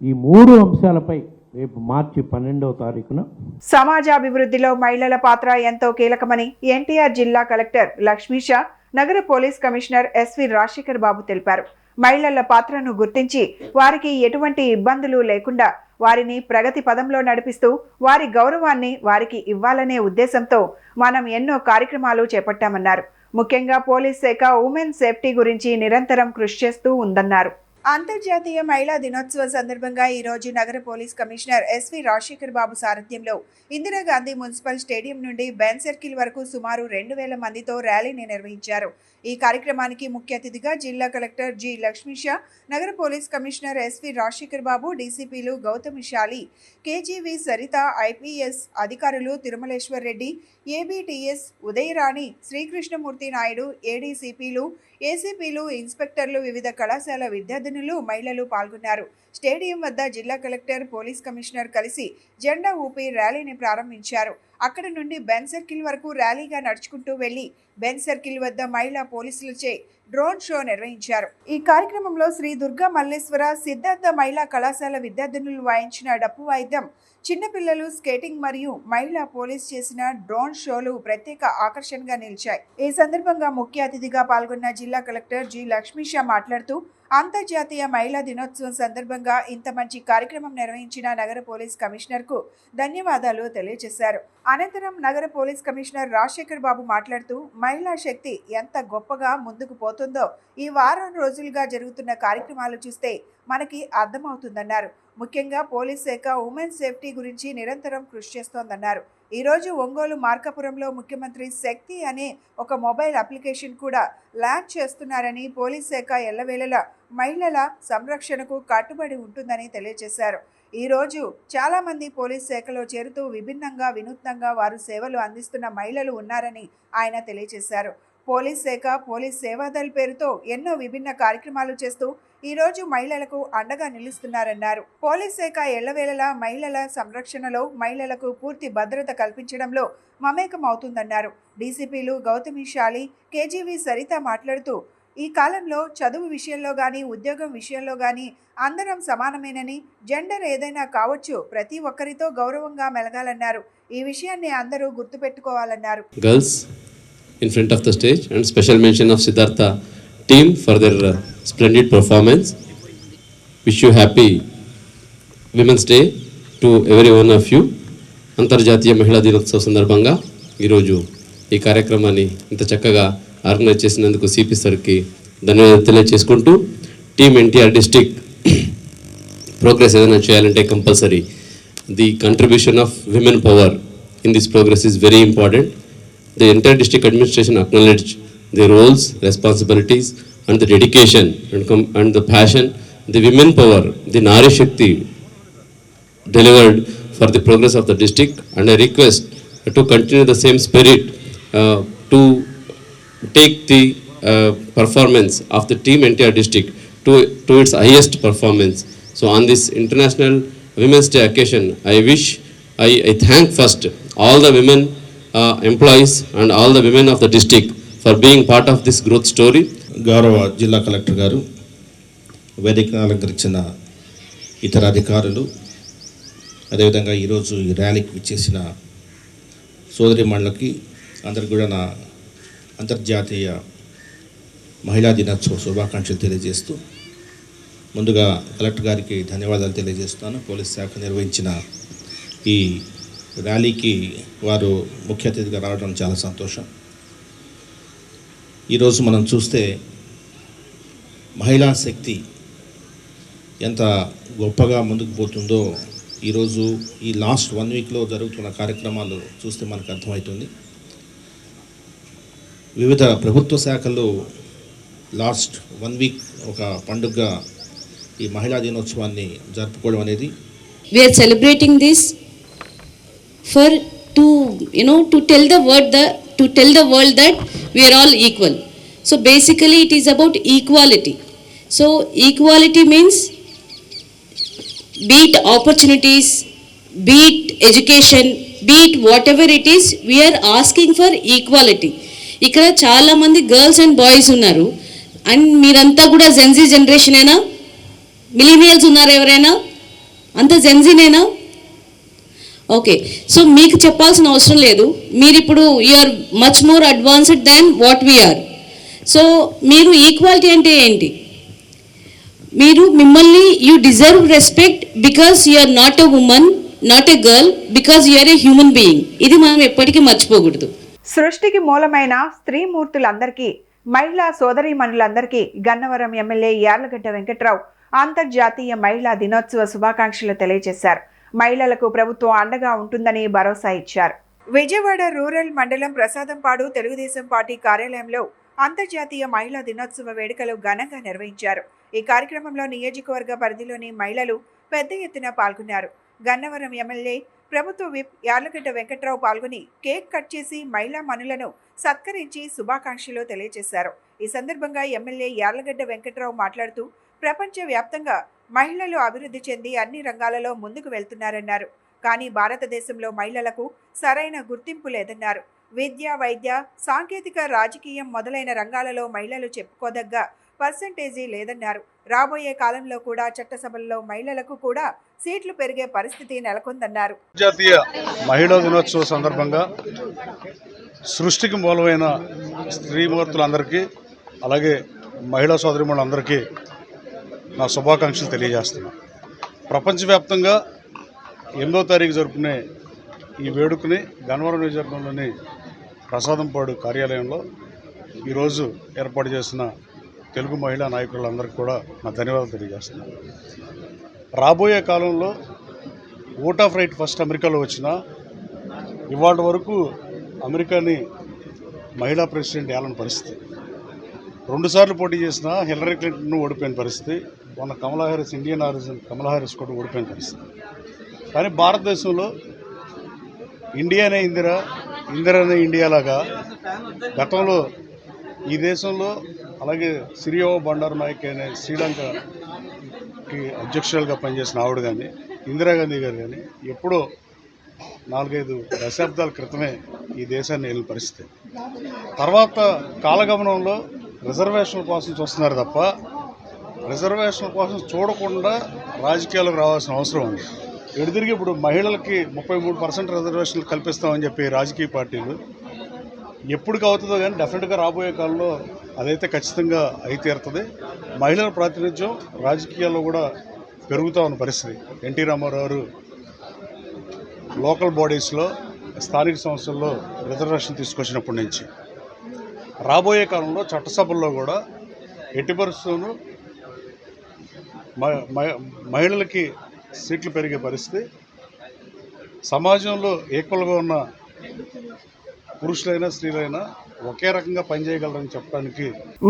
ఈ 3 అంశాలపై రేపు మార్చి 12వ తారీఖున సమాజాభివృద్ధిలో మహిళల పాత్ర ఎంతో కీలకమని ఎన్టీఆర్ జిల్లా కలెక్టర్ లక్ష్మీషా, నగర పోలీస్ కమిషనర్ ఎస్వి రాజశేఖర్ బాబు తెలిపారు. మహిళల పాత్రను గుర్తించి వారికి ఎటువంటి ఇబ్బందులు లేకుండా వారిని ప్రగతి పదంలో నడిపిస్తూ వారి గౌరవాన్ని వారికి ఇవ్వాలనే ఉద్దేశంతో మనం ఎన్నో కార్యక్రమాలు చేపట్టామన్నారు. ముఖ్యంగా పోలీస్ శాఖ ఉమెన్ సేఫ్టీ గురించి నిరంతరం కృషి చేస్తూ ఉందన్నారు. అంతర్జాతీయ మహిళా దినోత్సవం సందర్భంగా ఈ రోజు నగర పోలీస్ కమిషనర్ ఎస్వి రాజశేఖర్ బాబు సారథ్యంలో ఇందిరాగాంధీ మున్సిపల్ స్టేడియం నుండి బెన్ సర్కిల్ వరకు సుమారు 2000 మందితో ర్యాలీని నిర్వహించారు. ఈ కార్యక్రమానికి ముఖ్య అతిథిగా జిల్లా కలెక్టర్ జి లక్ష్మీషా, నగర పోలీస్ కమిషనర్ ఎస్వి రాజశేఖర్ బాబు, డీసీపీలు గౌతమిశాలి, కేజీవి సరిత, ఐపీఎస్ అధికారులు తిరుమలేశ్వర్ రెడ్డి, ఏబీటీఎస్ ఉదయరాణి, శ్రీకృష్ణమూర్తి నాయుడు, ఏడీసీపీలు, ఏసీపీలు, ఇన్స్పెక్టర్లు, వివిధ కళాశాల విద్యార్థినులు, మహిళలు పాల్గొన్నారు. స్టేడియం వద్ద జిల్లా కలెక్టర్, పోలీస్ కమిషనర్ కలిసి జెండా ఊపి ర్యాలీని ప్రారంభించారు. అక్కడ నుండి బెన్ సర్కిల్ వరకు ర్యాలీగా నడుచుకుంటూ వెళ్లి బెన్ సర్కిల్ వద్ద మహిళా పోలీసులచే డ్రోన్ షో నిర్వహించారు. ఈ కార్యక్రమంలో శ్రీ దుర్గా మల్లేశ్వర సిద్ధార్థ మహిళా కళాశాల విద్యార్థినులు వాయించిన డప్పు వాయిద్యం, చిన్నపిల్లలు స్కేటింగ్ మరియు మహిళా పోలీస్ చేసిన డ్రోన్ షోలు ప్రత్యేక ఆకర్షణగా నిలిచాయి. ఈ సందర్భంగా ముఖ్య అతిథిగా పాల్గొన్న జిల్లా కలెక్టర్ జి లక్ష్మీషా మాట్లాడుతూ అంతర్జాతీయ మహిళా దినోత్సవం సందర్భంగా ఇంత మంచి కార్యక్రమం నిర్వహించిన నగర పోలీస్ కమిషనర్ కు ధన్యవాదాలు తెలియజేశారు. అనంతరం నగర పోలీస్ కమిషనర్ రాజశేఖర్ బాబు మాట్లాడుతూ మహిళా శక్తి ఎంత గొప్పగా ముందుకు పోతుందో ఈ వారం రోజులుగా జరుగుతున్న కార్యక్రమాలు చూస్తే మనకి అర్థమవుతుందన్నారు. ముఖ్యంగా పోలీస్ శాఖ ఉమెన్ సేఫ్టీ గురించి నిరంతరం కృషి చేస్తోందన్నారు. ఈ రోజు ఒంగోలు మార్కాపురంలో ముఖ్యమంత్రి శక్తి అనే ఒక మొబైల్ అప్లికేషన్ కూడా లాంచ్ చేస్తున్నారని, పోలీస్ శాఖ ఎల్లవేళలా మహిళల సంరక్షణకు కట్టుబడి ఉంటుందని తెలియజేశారు. ఈ రోజు చాలా మంది పోలీస్ శాఖలో చేరుతూ విభిన్నంగా వినూత్నంగా వారు సేవలు అందిస్తున్న మహిళలు ఉన్నారని ఆయన తెలియజేశారు. పోలీస్ శాఖ పోలీస్ సేవాదళ్ పేరుతో ఎన్నో విభిన్న కార్యక్రమాలు చేస్తూ ఈ రోజు మహిళలకు అండగా నిలుస్తున్నారన్నారు. పోలీస్ శాఖ ఎల్లవేళలా మహిళల సంరక్షణలో, మహిళలకు పూర్తి భద్రత కల్పించడంలో మమేకం అవుతుందన్నారు. డీసీపీలు గౌతమిశాలి, కేజీవి సరిత మాట్లాడుతూ ఈ కాలంలో చదువు విషయంలో కానీ, ఉద్యోగం విషయంలో కానీ అందరం సమానమేనని, జెండర్ ఏదైనా కావచ్చు, ప్రతి ఒక్కరితో గౌరవంగా మెలగాలన్నారు. ఈ విషయాన్ని అందరూ గుర్తుపెట్టుకోవాలన్నారు. Girls in front of the stage, and special mention of Siddhartha team for their splendid performance. Wish you happy Women's Day to every one of you. అంతర్జాతీయ మహిళా దినోత్సవ సందర్భంగా ఈరోజు ఈ కార్యక్రమాన్ని ఇంత చక్కగా ఆర్గనైజ్ చేసినందుకు సిపి సార్కి ధన్యవాదాలు తెలియజేసుకుంటూ, టీమ్ ఎన్టీఆర్ డిస్ట్రిక్ట్ ప్రోగ్రెస్ ఏదైనా చేయాలంటే compulsory the contribution of women power in this progress is very important. The entire district administration acknowledge their roles, responsibilities, and the dedication and the passion, the women power, the Nari Shakti delivered for the progress of the district, and I request to continue the same spirit to take the performance of the team entire district to its highest performance. So on this International Women's Day occasion, I thank first all the women employees and all the women of the district for being part of this growth story. గౌరవ జిల్లా collector గారు, వేదికను అలంకరించిన ఇతర అధికారులు, అదేవిధంగా ఈరోజు ఈ ర్యాలీకి విచ్చేసిన సోదరిమణులకి అందరికీ కూడా నా అంతర్జాతీయ మహిళా దినోత్సవ శుభాకాంక్షలు తెలియజేస్తూ, ముందుగా కలెక్టర్ గారికి ధన్యవాదాలు తెలియజేస్తున్నాను. పోలీస్ శాఖ నిర్వహించిన ఈ ర్యాలీకి వారు ముఖ్య అతిథిగా రావడం చాలా సంతోషం. ఈరోజు మనం చూస్తే మహిళా శక్తి ఎంత గొప్పగా ముందుకు పోతుందో ఈరోజు ఈ లాస్ట్ 1 వీక్లో జరుగుతున్న కార్యక్రమాలు చూస్తే మనకు అర్థమవుతుంది. వివిధ ప్రభుత్వ శాఖల్లో లాస్ట్ 1 వీక్ ఒక పండుగగా ఈ మహిళా దినోత్సవాన్ని జరుపుకోవడం అనేది, we are celebrating this for to tell the world that we are all equal. So basically it is about equality. So equality means be it opportunities, be it education, be it whatever it is, we are asking for equality. ఇక్కడ చాలా మంది girls and boys ఉన్నారు, and మీరంతా కూడా Gen Z జనరేషనేనా? Millennials ఉన్నారు ఎవరైనా? అంత జెన్జీనేనా? Okay, so మీకు చెప్పాల్సిన అవసరం లేదు. మీరు ఇప్పుడు you're much more advanced than what we're. So మీరు ఈక్వాలిటీ అంటే ఏంటి? మీరు మిమ్మల్ని you deserve respect because you are not a woman, not a girl, because you are a human being. ఇది మనం ఎప్పటికీ మర్చిపోకూడదు. సృష్టికి మూలమైన స్త్రీమూర్తులందరికీ, మహిళా సోదరీమణులందరికీ గన్నవరం ఎమ్మెల్యే యార్లగడ్డ వెంకట్రావు అంతర్జాతీయ మహిళా దినోత్సవ శుభాకాంక్షలు తెలియజేశారు. మహిళలకు ప్రభుత్వం అండగా ఉంటుందని భరోసా ఇచ్చారు. విజయవాడ రూరల్ మండలం ప్రసాదంపాడు తెలుగుదేశం పార్టీ కార్యాలయంలో అంతర్జాతీయ మహిళా దినోత్సవ వేడుకలు ఘనంగా నిర్వహించారు. ఈ కార్యక్రమంలో నియోజకవర్గ పరిధిలోని మహిళలు పెద్ద ఎత్తున పాల్గొన్నారు. గన్నవరం ఎమ్మెల్యే ప్రభుత్వ విప్ యార్లగడ్డ వెంకట్రావు పాల్గొని కేక్ కట్ చేసి మహిళా మనులను సత్కరించి శుభాకాంక్షలు తెలియజేశారు. ఈ సందర్భంగా ఎమ్మెల్యే యార్లగడ్డ వెంకట్రావు మాట్లాడుతూ ప్రపంచవ్యాప్తంగా మహిళలు అభివృద్ధి చెంది అన్ని రంగాలలో ముందుకు వెళ్తున్నారన్నారు. కానీ భారతదేశంలో మహిళలకు సరైన గుర్తింపు లేదన్నారు. విద్య, వైద్య, సాంకేతిక, రాజకీయం మొదలైన రంగాలలో మహిళలు చెప్పుకోదగ్గ పర్సెంటేజీ లేదన్నారు. రాబోయే కాలంలో కూడా చట్టసభల్లో మహిళలకు కూడా సీట్లు పెరిగే పరిస్థితి నెలకొందన్నారు. జాతీయ మహిళా దినోత్సవ సందర్భంగా సృష్టికి మూలమైన స్త్రీమూర్తులందరికీ అలాగే మహిళా సోదరిమణులందరికీ నా శుభాకాంక్షలు తెలియజేస్తున్నాను. ప్రపంచవ్యాప్తంగా 8వ తారీఖు జరుపుకునే ఈ వేడుకని గన్నవరం నియోజకవర్గంలోని ప్రసాదంపాడు కార్యాలయంలో ఈరోజు ఏర్పాటు చేసిన తెలుగు మహిళా నాయకులందరికీ కూడా నా ధన్యవాదాలు తెలియజేస్తున్నాను. రాబోయే కాలంలో ఓట్ ఆఫ్ రైట్ ఫస్ట్ అమెరికాలో వచ్చిన ఇవాళ వరకు అమెరికాని మహిళా ప్రెసిడెంట్ ఏలని పరిస్థితి, 2 సార్లు పోటీ చేసిన హిల్లరీ క్లింటన్ ఓడిపోయిన పరిస్థితి, మొన్న కమలా హారిస్, ఇండియన్ ఆరిజిన్ కమలా హారిస్ కూడా ఓడిపోయిన పరిస్థితి. కానీ భారతదేశంలో ఇండియానే ఇందిరానే ఇండియా లాగా గతంలో ఈ దేశంలో అలాగే సిరియో బండారు నాయక్ అనే శ్రీలంకకి అధ్యక్షురాలుగా పనిచేసిన ఆవిడ కానీ ఇందిరాగాంధీ గారు కానీ ఎప్పుడో 4-5 దశాబ్దాల క్రితమే ఈ దేశాన్ని వెళ్ళిన పరిస్థితి. తర్వాత కాలగమనంలో రిజర్వేషన్ల కోసం చూస్తున్నారు తప్ప రిజర్వేషన్ల కోసం చూడకుండా రాజకీయాలకు రావాల్సిన అవసరం ఉంది. ఎదురుగా ఇప్పుడు మహిళలకి 33% రిజర్వేషన్లు కల్పిస్తామని చెప్పి రాజకీయ పార్టీలు ఎప్పటికి అవుతుందో కానీ డెఫినెట్గా రాబోయే కాలంలో అదైతే ఖచ్చితంగా అయి తీరుతుంది. మహిళల ప్రాతినిధ్యం రాజకీయాల్లో కూడా పెరుగుతూ ఉన్న పరిస్థితి. ఎన్టీ రామారావు గారు లోకల్ బాడీస్లో స్థానిక సంస్థల్లో రిజర్వేషన్ తీసుకొచ్చినప్పటి నుంచి రాబోయే కాలంలో చట్టసభల్లో కూడా ఎట్టి పరిస్థితులను మహిళలకి సీట్లు పెరిగే పరిస్థితి, సమాజంలో ఈక్వల్గా ఉన్న పురుషులైనా స్త్రీలైనా ఒకే రకంగా పనిచేయగలరని చెప్పడానికి.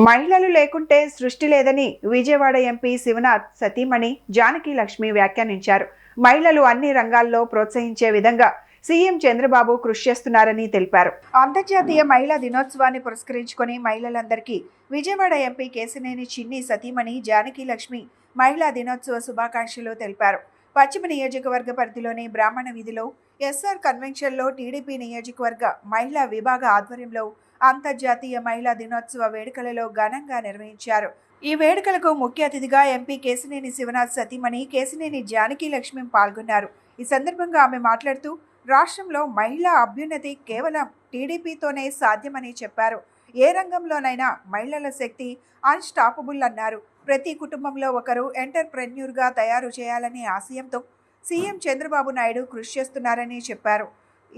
మహిళలు లేకుంటే సృష్టి లేదని విజయవాడ ఎంపీ శివనాథ్ సతీమణి జానకి లక్ష్మి వ్యాఖ్యానించారు. మహిళలు అన్ని రంగాల్లో ప్రోత్సహించే విధంగా సీఎం చంద్రబాబు కృషి చేస్తున్నారని తెలిపారు. అంతర్జాతీయ మహిళా దినోత్సవాన్ని పురస్కరించుకొని మహిళలందరికీ విజయవాడ ఎంపీ కేశినేని చిన్ని సతీమణి జానకి లక్ష్మి మహిళా దినోత్సవ శుభాకాంక్షలు తెలిపారు. పశ్చిమ నియోజకవర్గ పరిధిలోని బ్రాహ్మణ వీధిలో ఎస్ఆర్ కన్వెన్షన్లో టీడీపీ నియోజకవర్గ మహిళా విభాగ ఆధ్వర్యంలో అంతర్జాతీయ మహిళా దినోత్సవ వేడుకలలో ఘనంగా నిర్వహించారు. ఈ వేడుకలకు ముఖ్య అతిథిగా ఎంపీ కేశినేని శివనాథ్ సతీమణి కేశినేని జానకి లక్ష్మి పాల్గొన్నారు. ఈ సందర్భంగా ఆమె మాట్లాడుతూ రాష్ట్రంలో మహిళా అభ్యున్నతి కేవలం టీడీపీతోనే సాధ్యమని చెప్పారు. ఏ రంగంలోనైనా మహిళల శక్తి అన్స్టాపబుల్ అన్నారు. ప్రతి కుటుంబంలో ఒకరు ఎంటర్ప్రెన్యూర్గా తయారు చేయాలనే ఆశయంతో సీఎం చంద్రబాబు నాయుడు కృషి చేస్తున్నారని చెప్పారు.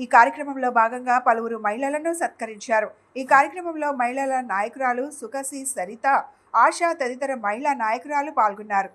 ఈ కార్యక్రమంలో భాగంగా పలువురు మహిళలను సత్కరించారు. ఈ కార్యక్రమంలో మహిళల నాయకురాలు సుఖసి, సరిత, ఆశా తదితర మహిళా నాయకురాలు పాల్గొన్నారు.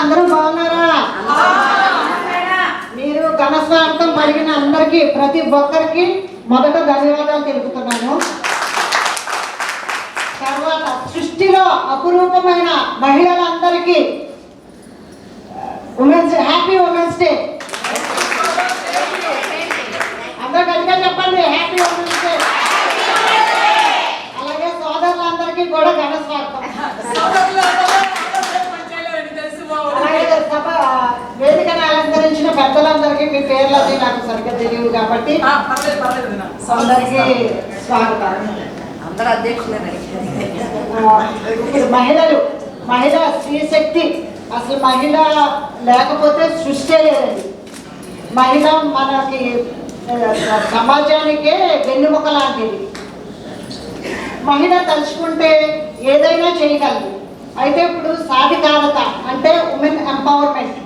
అందరూ బాగున్నారా? మీరు ఘనస్వాగతం పలికిన అందరికీ ప్రతి ఒక్కరికి మొదట ధన్యవాదాలు తెలుపుతున్నాను. తర్వాత సృష్టిలో అపురూపమైన మహిళలందరికీ హ్యాపీ ఉమెన్స్ డే. అందరూ గట్టిగా చెప్పండి, హ్యాపీ ఉమెన్స్ డే. అలాగే అలాగే సభ వేదికను అలంకరించిన పెద్దలందరికీ మీ పేర్లు అది నాకు సరిగ్గా తెలియదు కాబట్టి అందరికీ స్వాగతం. ఇప్పుడు మహిళ స్త్రీ శక్తి, అసలు మహిళ లేకపోతే సృష్టి లేదండి. మహిళ మనకి సమాజానికే వెన్నెముక లాంటిది. మహిళ తలుచుకుంటే ఏదైనా చేయగలదు. అయితే ఇప్పుడు సాధికారత అంటే ఉమెన్ ఎంపవర్మెంట్,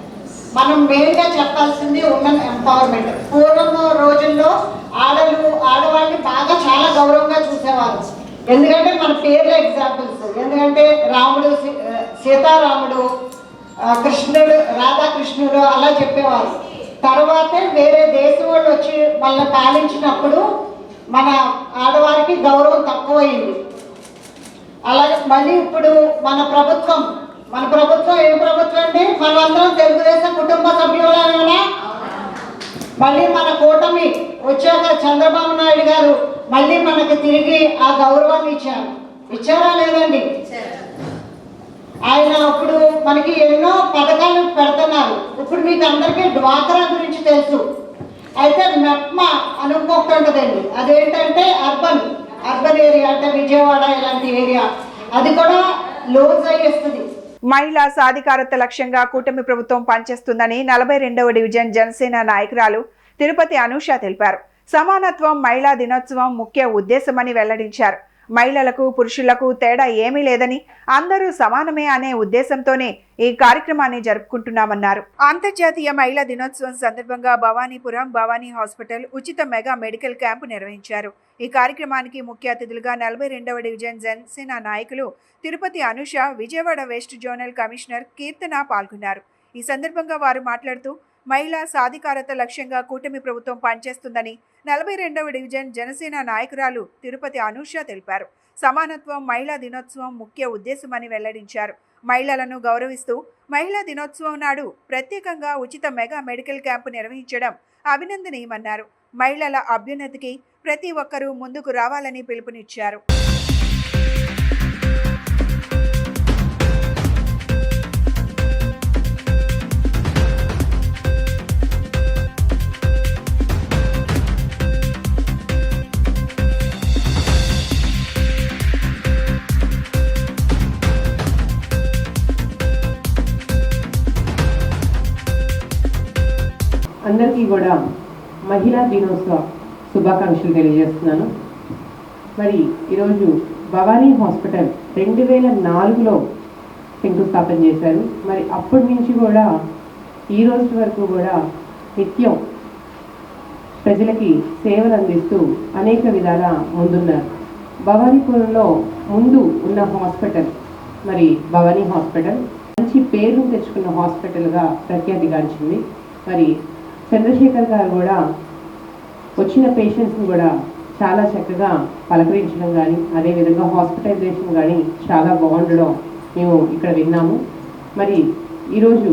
మనం మెయిన్గా చెప్పాల్సింది ఉమెన్ ఎంపవర్మెంట్. పూర్వం రోజుల్లో ఆడవాళ్ళని బాగా చాలా గౌరవంగా చూసేవారు. ఎందుకంటే మన పేర్ల ఎగ్జాంపుల్స్, ఎందుకంటే రాముడు సీతారాముడు, కృష్ణుడు రాధాకృష్ణుడు అలా చెప్పేవారు. తర్వాతే వేరే దేశం వాళ్ళు వచ్చి వాళ్ళని పాలించినప్పుడు మన ఆడవారికి గౌరవం తక్కువైంది. అలాగే మళ్ళీ ఇప్పుడు మన ప్రభుత్వం ఏం ప్రభుత్వం అండి? మనమందరం తెలుగుదేశం కుటుంబ సభ్యులైనా మళ్ళీ మన కూటమి వచ్చాక చంద్రబాబు నాయుడు గారు మళ్ళీ మనకి తిరిగి ఆ గౌరవాన్ని ఇచ్చారా లేదండి? ఆయన ఇప్పుడు మనకి ఎన్నో పథకాలు పెడుతున్నారు. ఇప్పుడు మీకు అందరికీ డ్వాక్రా గురించి తెలుసు. అయితే మెప్మా అని ఇంకొకటి ఉంటుందండి, అదేంటంటే అర్బన్ ఏరియా, అంటే విజయవాడ ఇలాంటి ఏరియా, అది కూడా లోన్స్ అయ్యేస్తుంది. మహిళా సాధికారత లక్ష్యంగా కూటమి ప్రభుత్వం పనిచేస్తుందని 42వ డివిజన్ జనసేన నాయకురాలు తిరుపతి అనూష తెలిపారు. సమానత్వం మహిళా దినోత్సవం ముఖ్య ఉద్దేశమని వెల్లడించారు. మహిళలకు పురుషులకు తేడా ఏమీ లేదని, అందరూ సమానమే అనే ఉద్దేశంతోనే ఈ కార్యక్రమాన్ని జరుపుకుంటున్నామన్నారు. అంతర్జాతీయ మహిళా దినోత్సవం సందర్భంగా భవానీపురం భవానీ హాస్పిటల్ ఉచిత మెగా మెడికల్ క్యాంపు నిర్వహించారు. ఈ కార్యక్రమానికి ముఖ్య అతిథులుగా 42వ డివిజన్ జనసేన నాయకులు Tirupati Anusha, Vijayawada west zonal commissioner Keerthana పాల్గొన్నారు. ఈ సందర్భంగా వారు మాట్లాడుతూ మహిళా సాధికారత లక్ష్యంగా కూటమి ప్రభుత్వం పనిచేస్తుందని 42వ డివిజన్ జనసేన నాయకురాలు తిరుపతి అనూష తెలిపారు. సమానత్వం మహిళా దినోత్సవం ముఖ్య ఉద్దేశమని వెల్లడించారు. మహిళలను గౌరవిస్తూ మహిళా దినోత్సవం నాడు ప్రత్యేకంగా ఉచిత మెగా మెడికల్ క్యాంపు నిర్వహించడం అభినందనీయమన్నారు. మహిళల అభ్యున్నతికి ప్రతి ఒక్కరూ ముందుకు రావాలని పిలుపునిచ్చారు. అందరికీ కూడా మహిళా దినోత్సవ శుభాకాంక్షలు తెలియజేస్తున్నాను. మరి ఈరోజు భవానీ హాస్పిటల్ 2004లో శంకుస్థాపన చేశారు. మరి అప్పటి నుంచి కూడా ఈ రోజు వరకు కూడా నిత్యం ప్రజలకి సేవలు అందిస్తూ అనేక విధాల ముందున్నారు. భవానీపురంలో ముందు ఉన్న హాస్పిటల్ మరి భవానీ హాస్పిటల్ మంచి పేరును తెచ్చుకున్న హాస్పిటల్గా ప్రఖ్యాతిగాంచింది. మరి చంద్రశేఖర్ గారు కూడా వచ్చిన పేషెంట్స్ని కూడా చాలా చక్కగా పలకరించడం కానీ, అదేవిధంగా హాస్పిటలైజేషన్ కానీ చాలా బాగుండడం మేము ఇక్కడ విన్నాము. మరి ఈరోజు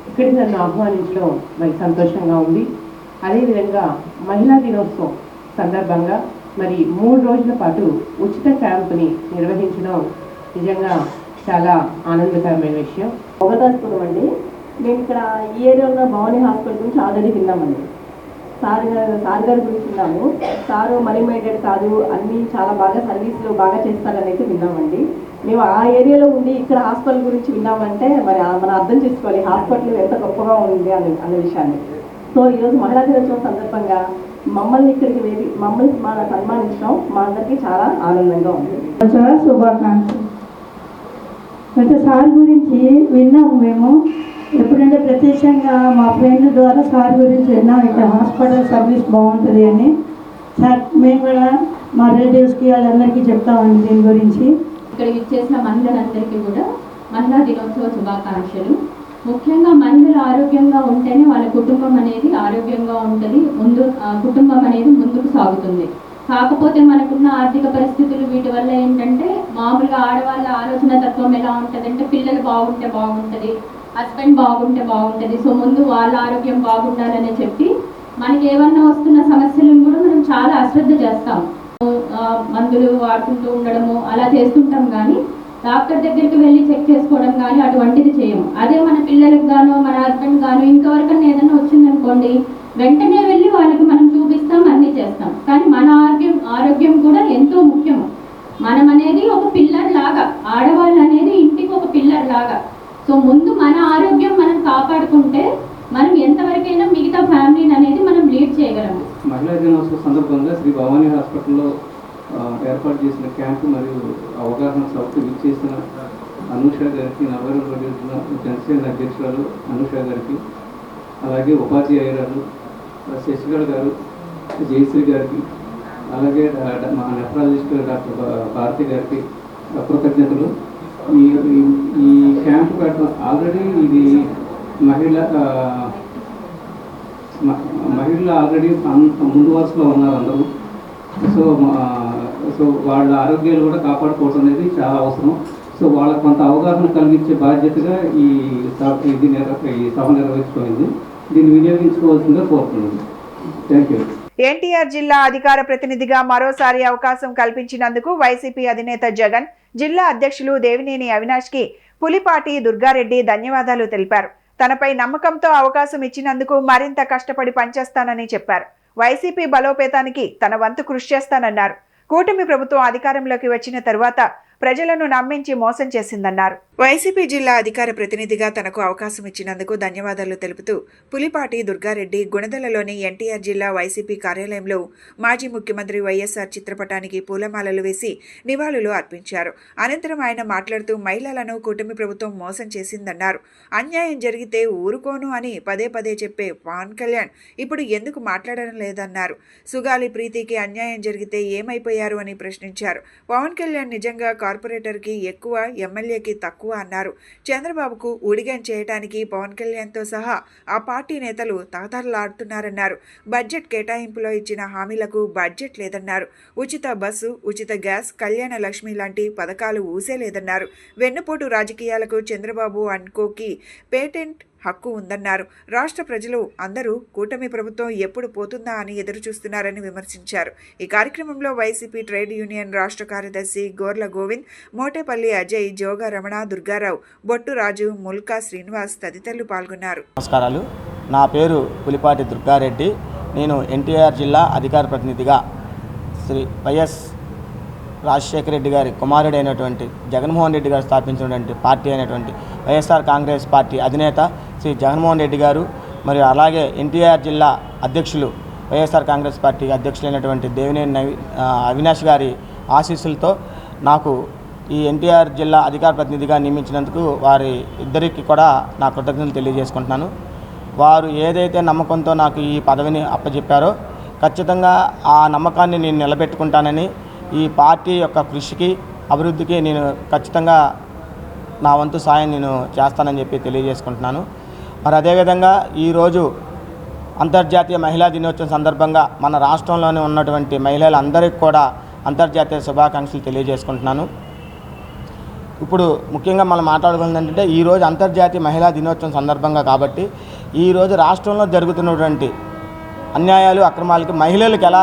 ఇక్కడికి నన్ను ఆహ్వానించడం మరి సంతోషంగా ఉంది. అదేవిధంగా మహిళా దినోత్సవం సందర్భంగా మరి 3 రోజుల పాటు ఉచిత క్యాంపుని నిర్వహించడం నిజంగా చాలా ఆనందకరమైన విషయం. అవకాశం అండి. మేము ఇక్కడ ఈ ఏరియాలో భవానీ హాస్పిటల్ గురించి ఆల్రెడీ విన్నామండి. సార్ గారి గురించి విన్నాము. సారు మనీ మైండెడ్ కాదు, అన్నీ చాలా బాగా సర్వీసులు బాగా చేస్తారని అయితే విన్నామండి. మేము ఆ ఏరియాలో ఉండి ఇక్కడ హాస్పిటల్ గురించి విన్నామంటే మరి మనం అర్థం చేసుకోవాలి హాస్పిటల్ ఎంత గొప్పగా ఉంది అనే విషయాన్ని. సో ఈరోజు మహిళా దినోత్సవం సందర్భంగా మమ్మల్ని ఇక్కడికి మమ్మల్ని సన్మానించడం మా అందరికీ చాలా ఆనందంగా ఉంది. శుభాకాంక్షలు. అంటే సార్ గురించి విన్నాము మేము. ఎప్పుడంటే ప్రత్యక్షంగా మా ఫ్రెండ్ ద్వారా సార్ గురించి విన్నాం, ఇక్కడ హాస్పిటల్ సర్వీస్ బాగుంటుంది అని. సార్ మేము కూడా మా రిలేటివ్స్కి వాళ్ళందరికీ చెప్తామండి దీని గురించి. ఇక్కడ ఇచ్చేసిన మహిళలందరికీ కూడా మహిళా దినోత్సవ శుభాకాంక్షలు. ముఖ్యంగా మహిళలు ఆరోగ్యంగా ఉంటేనే వాళ్ళ కుటుంబం అనేది ఆరోగ్యంగా ఉంటుంది, కుటుంబం అనేది ముందుకు సాగుతుంది. కాకపోతే మనకున్న ఆర్థిక పరిస్థితులు వీటి వల్ల ఏంటంటే మామూలుగా ఆడవాళ్ళ ఆలోచన తత్వం ఎలా ఉంటుందంటే పిల్లలు బాగుంటే బాగుంటుంది, హస్బెండ్ బాగుంటే బాగుంటుంది, సో ముందు వాళ్ళ ఆరోగ్యం బాగుండాలని చెప్పి మనకి ఏమన్నా వస్తున్న సమస్యలను కూడా మనం చాలా అశ్రద్ధ చేస్తాం. మందులు వాడుకుంటూ ఉండడము అలా చేస్తుంటాం. కానీ డాక్టర్ దగ్గరికి వెళ్ళి చెక్ చేసుకోవడం కానీ అటువంటిది చేయము. అదే మన పిల్లలకు గాను మన హస్బెండ్ గాను ఇంకెవరికైనా ఏదైనా వచ్చిందనుకోండి, వెంటనే వెళ్ళి వాళ్ళకి మనం చూపిస్తాం, అన్నీ చేస్తాం. కానీ మన ఆరోగ్యం కూడా ఎంతో ముఖ్యము. మనం అనేది ఒక పిల్లర్ లాగా, ఆడవాళ్ళు అనేది ఇంటికి ఒక పిల్లర్ లాగా. సో ముందు మన ఆరోగ్యం మనం కాపాడుకుంటే మనం ఎంతవరకైనా మిగతా ఫ్యామిలీని అనేది మనం లీడ్ చేయగలము. మహిళా దినోత్సవ సందర్భంగా శ్రీ భవానీ హాస్పిటల్లో ఏర్పాటు చేసిన క్యాంపు మరియు అవగాహన సభకు విచ్చేసిన అనూష గారికి, నవరం జనసేన అధ్యక్షురాలు అనూష గారికి, అలాగే ఉపాధ్యాయురాలు శశికళ గారు, జయశ్రీ గారికి, అలాగే మా నెఫ్రాలజిస్ట్ డాక్టర్ భారతి గారికి కృతజ్ఞతలు. ఈ క్యాంపు పెట్టడం ఆల్రెడీ ఇది మహిళలు ఆల్రెడీ ముందు వరుసలో ఉన్నారు అందరూ. సో వాళ్ళ ఆరోగ్యాలు కూడా కాపాడుకోవడం అనేది చాలా అవసరం. సో వాళ్ళకు కొంత అవగాహన కలిగించే బాధ్యతగా ఈ సభ నిర్వహించుకోయింది. దీన్ని వినియోగించుకోవాల్సిందిగా కోరుతున్నాను. Thank you. ఎన్టీఆర్ జిల్లా అధికార ప్రతినిధిగా మరోసారి అవకాశం కల్పించినందుకు వైసీపీ అధినేత జగన్, జిల్లా అధ్యక్షులు దేవినేని అవినాష్కి పులిపాటి దుర్గారెడ్డి ధన్యవాదాలు తెలిపారు. తనపై నమ్మకంతో అవకాశం ఇచ్చినందుకు మరింత కష్టపడి పనిచేస్తానని చెప్పారు. వైసీపీ బలోపేతానికి తన వంతు కృషి చేస్తానన్నారు. కూటమి ప్రభుత్వం అధికారంలోకి వచ్చిన తరువాత ప్రజలను నమ్మించి మోసం చేసిందన్నారు. వైసీపీ జిల్లా అధికార ప్రతినిధిగా తనకు అవకాశం ఇచ్చినందుకు ధన్యవాదాలు తెలుపుతూ పులిపాటి దుర్గారెడ్డి గుణదలలోని ఎన్టీఆర్ జిల్లా వైసీపీ కార్యాలయంలో మాజీ ముఖ్యమంత్రి వైఎస్ఆర్ చిత్రపటానికి పూలమాలలు వేసి నివాళులు అర్పించారు. అనంతరం ఆయన మాట్లాడుతూ మహిళలను కూటమి ప్రభుత్వం మోసం చేసిందన్నారు. అన్యాయం జరిగితే ఊరుకోను అని పదే పదే చెప్పే పవన్ కళ్యాణ్ ఇప్పుడు ఎందుకు మాట్లాడడం లేదన్నారు. సుగాలి ప్రీతికి అన్యాయం జరిగితే ఏమైపోయారు అని ప్రశ్నించారు. పవన్ కళ్యాణ్ నిజంగా కార్పొరేటర్కి ఎక్కువ, ఎమ్మెల్యేకి తక్కువ అన్నారు. చంద్రబాబుకు ఊడిగం చేయడానికి పవన్ కళ్యాణ్తో సహా ఆ పార్టీ నేతలు తహతహలాడుతున్నారన్నారు. బడ్జెట్ కేటాయింపులో ఇచ్చిన హామీలకు బడ్జెట్ లేదన్నారు. ఉచిత బస్సు, ఉచిత గ్యాస్, కళ్యాణ లక్ష్మి లాంటి పథకాలు ఊసేలేదన్నారు. వెన్నుపోటు రాజకీయాలకు చంద్రబాబు అనుకోకి పేటెంట్ హక్కు ఉందన్నారు. రాష్ట్ర ప్రజలు అందరూ కూటమి ప్రభుత్వం ఎప్పుడు పోతుందా అని ఎదురు చూస్తున్నారని విమర్శించారు. ఈ కార్యక్రమంలో వైసీపీ ట్రేడ్ యూనియన్ రాష్ట్ర కార్యదర్శి గోర్ల గోవింద్, మోటేపల్లి అజయ్, జోగా రమణ, దుర్గారావు, బొట్టు రాజు, ముల్కా శ్రీనివాస్ తదితరులు పాల్గొన్నారు. నమస్కారాలు. నా పేరు పులిపాటి దుర్గారెడ్డి. నేను ఎన్టీఆర్ జిల్లా అధికార ప్రతినిధిగా శ్రీ వైఎస్ రాజశేఖర రెడ్డి గారి కుమారుడైనటువంటి జగన్మోహన్ రెడ్డి గారు స్థాపించినటువంటి పార్టీ అయినటువంటి వైఎస్ఆర్ కాంగ్రెస్ పార్టీ అధినేత శ్రీ జగన్మోహన్ రెడ్డి గారు, మరియు అలాగే ఎన్టీఆర్ జిల్లా అధ్యక్షులు వైఎస్ఆర్ కాంగ్రెస్ పార్టీ అధ్యక్షులైనటువంటి దేవినేని అవినాష్ గారి ఆశీస్సులతో నాకు ఈ ఎన్టీఆర్ జిల్లా అధికార ప్రతినిధిగా నియమించినందుకు వారి ఇద్దరికి కూడా నా కృతజ్ఞతలు తెలియజేసుకుంటున్నాను. వారు ఏదైతే నమ్మకంతో నాకు ఈ పదవిని అప్పచెప్పారో ఖచ్చితంగా ఆ నమ్మకాన్ని నేను నిలబెట్టుకుంటానని, ఈ పార్టీ యొక్క కృషికి, అభివృద్ధికి నేను ఖచ్చితంగా నా వంతు సాయం నేను చేస్తానని చెప్పి తెలియజేసుకుంటున్నాను. మరి అదేవిధంగా ఈరోజు అంతర్జాతీయ మహిళా దినోత్సవం సందర్భంగా మన రాష్ట్రంలోనే ఉన్నటువంటి మహిళలందరికీ కూడా అంతర్జాతీయ శుభాకాంక్షలు తెలియజేసుకుంటున్నాను. ఇప్పుడు ముఖ్యంగా మనం మాట్లాడుకున్నది ఏంటంటే ఈరోజు అంతర్జాతీయ మహిళా దినోత్సవం సందర్భంగా కాబట్టి ఈరోజు రాష్ట్రంలో జరుగుతున్నటువంటి అన్యాయాలు, అక్రమాలకి మహిళలకు ఎలా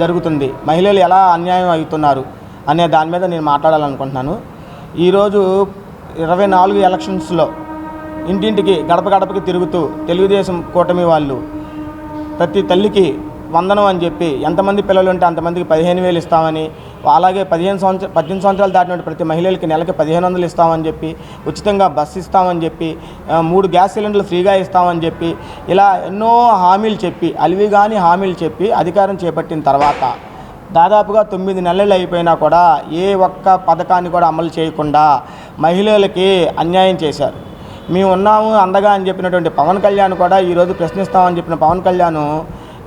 జరుగుతుంది, మహిళలు ఎలా అన్యాయం అవుతున్నారు అనే దాని మీద నేను మాట్లాడాలనుకుంటున్నాను. ఈరోజు 24 ఎలక్షన్స్లో ఇంటింటికి గడప గడపకి తిరుగుతూ తెలుగుదేశం కూటమి వాళ్ళు ప్రతి తల్లికి వందనం అని చెప్పి ఎంతమంది పిల్లలు ఉంటే అంతమందికి 15,000 ఇస్తామని, అలాగే 18 సంవత్సరాలు దాటిన ప్రతి మహిళలకి నెలకి 1,500 ఇస్తామని చెప్పి, ఉచితంగా బస్సు ఇస్తామని చెప్పి, 3 గ్యాస్ సిలిండర్లు ఫ్రీగా ఇస్తామని చెప్పి, ఇలా ఎన్నో హామీలు చెప్పి, అలివిగాని హామీలు చెప్పి అధికారం చేపట్టిన తర్వాత దాదాపుగా 9 నెలలు అయిపోయినా కూడా ఏ ఒక్క పథకాన్ని కూడా అమలు చేయకుండా మహిళలకి అన్యాయం చేశారు. మేము ఉన్నాము అందగా అని చెప్పినటువంటి పవన్ కళ్యాణ్ కూడా ఈరోజు ప్రశ్నిస్తామని చెప్పిన పవన్ కళ్యాణ్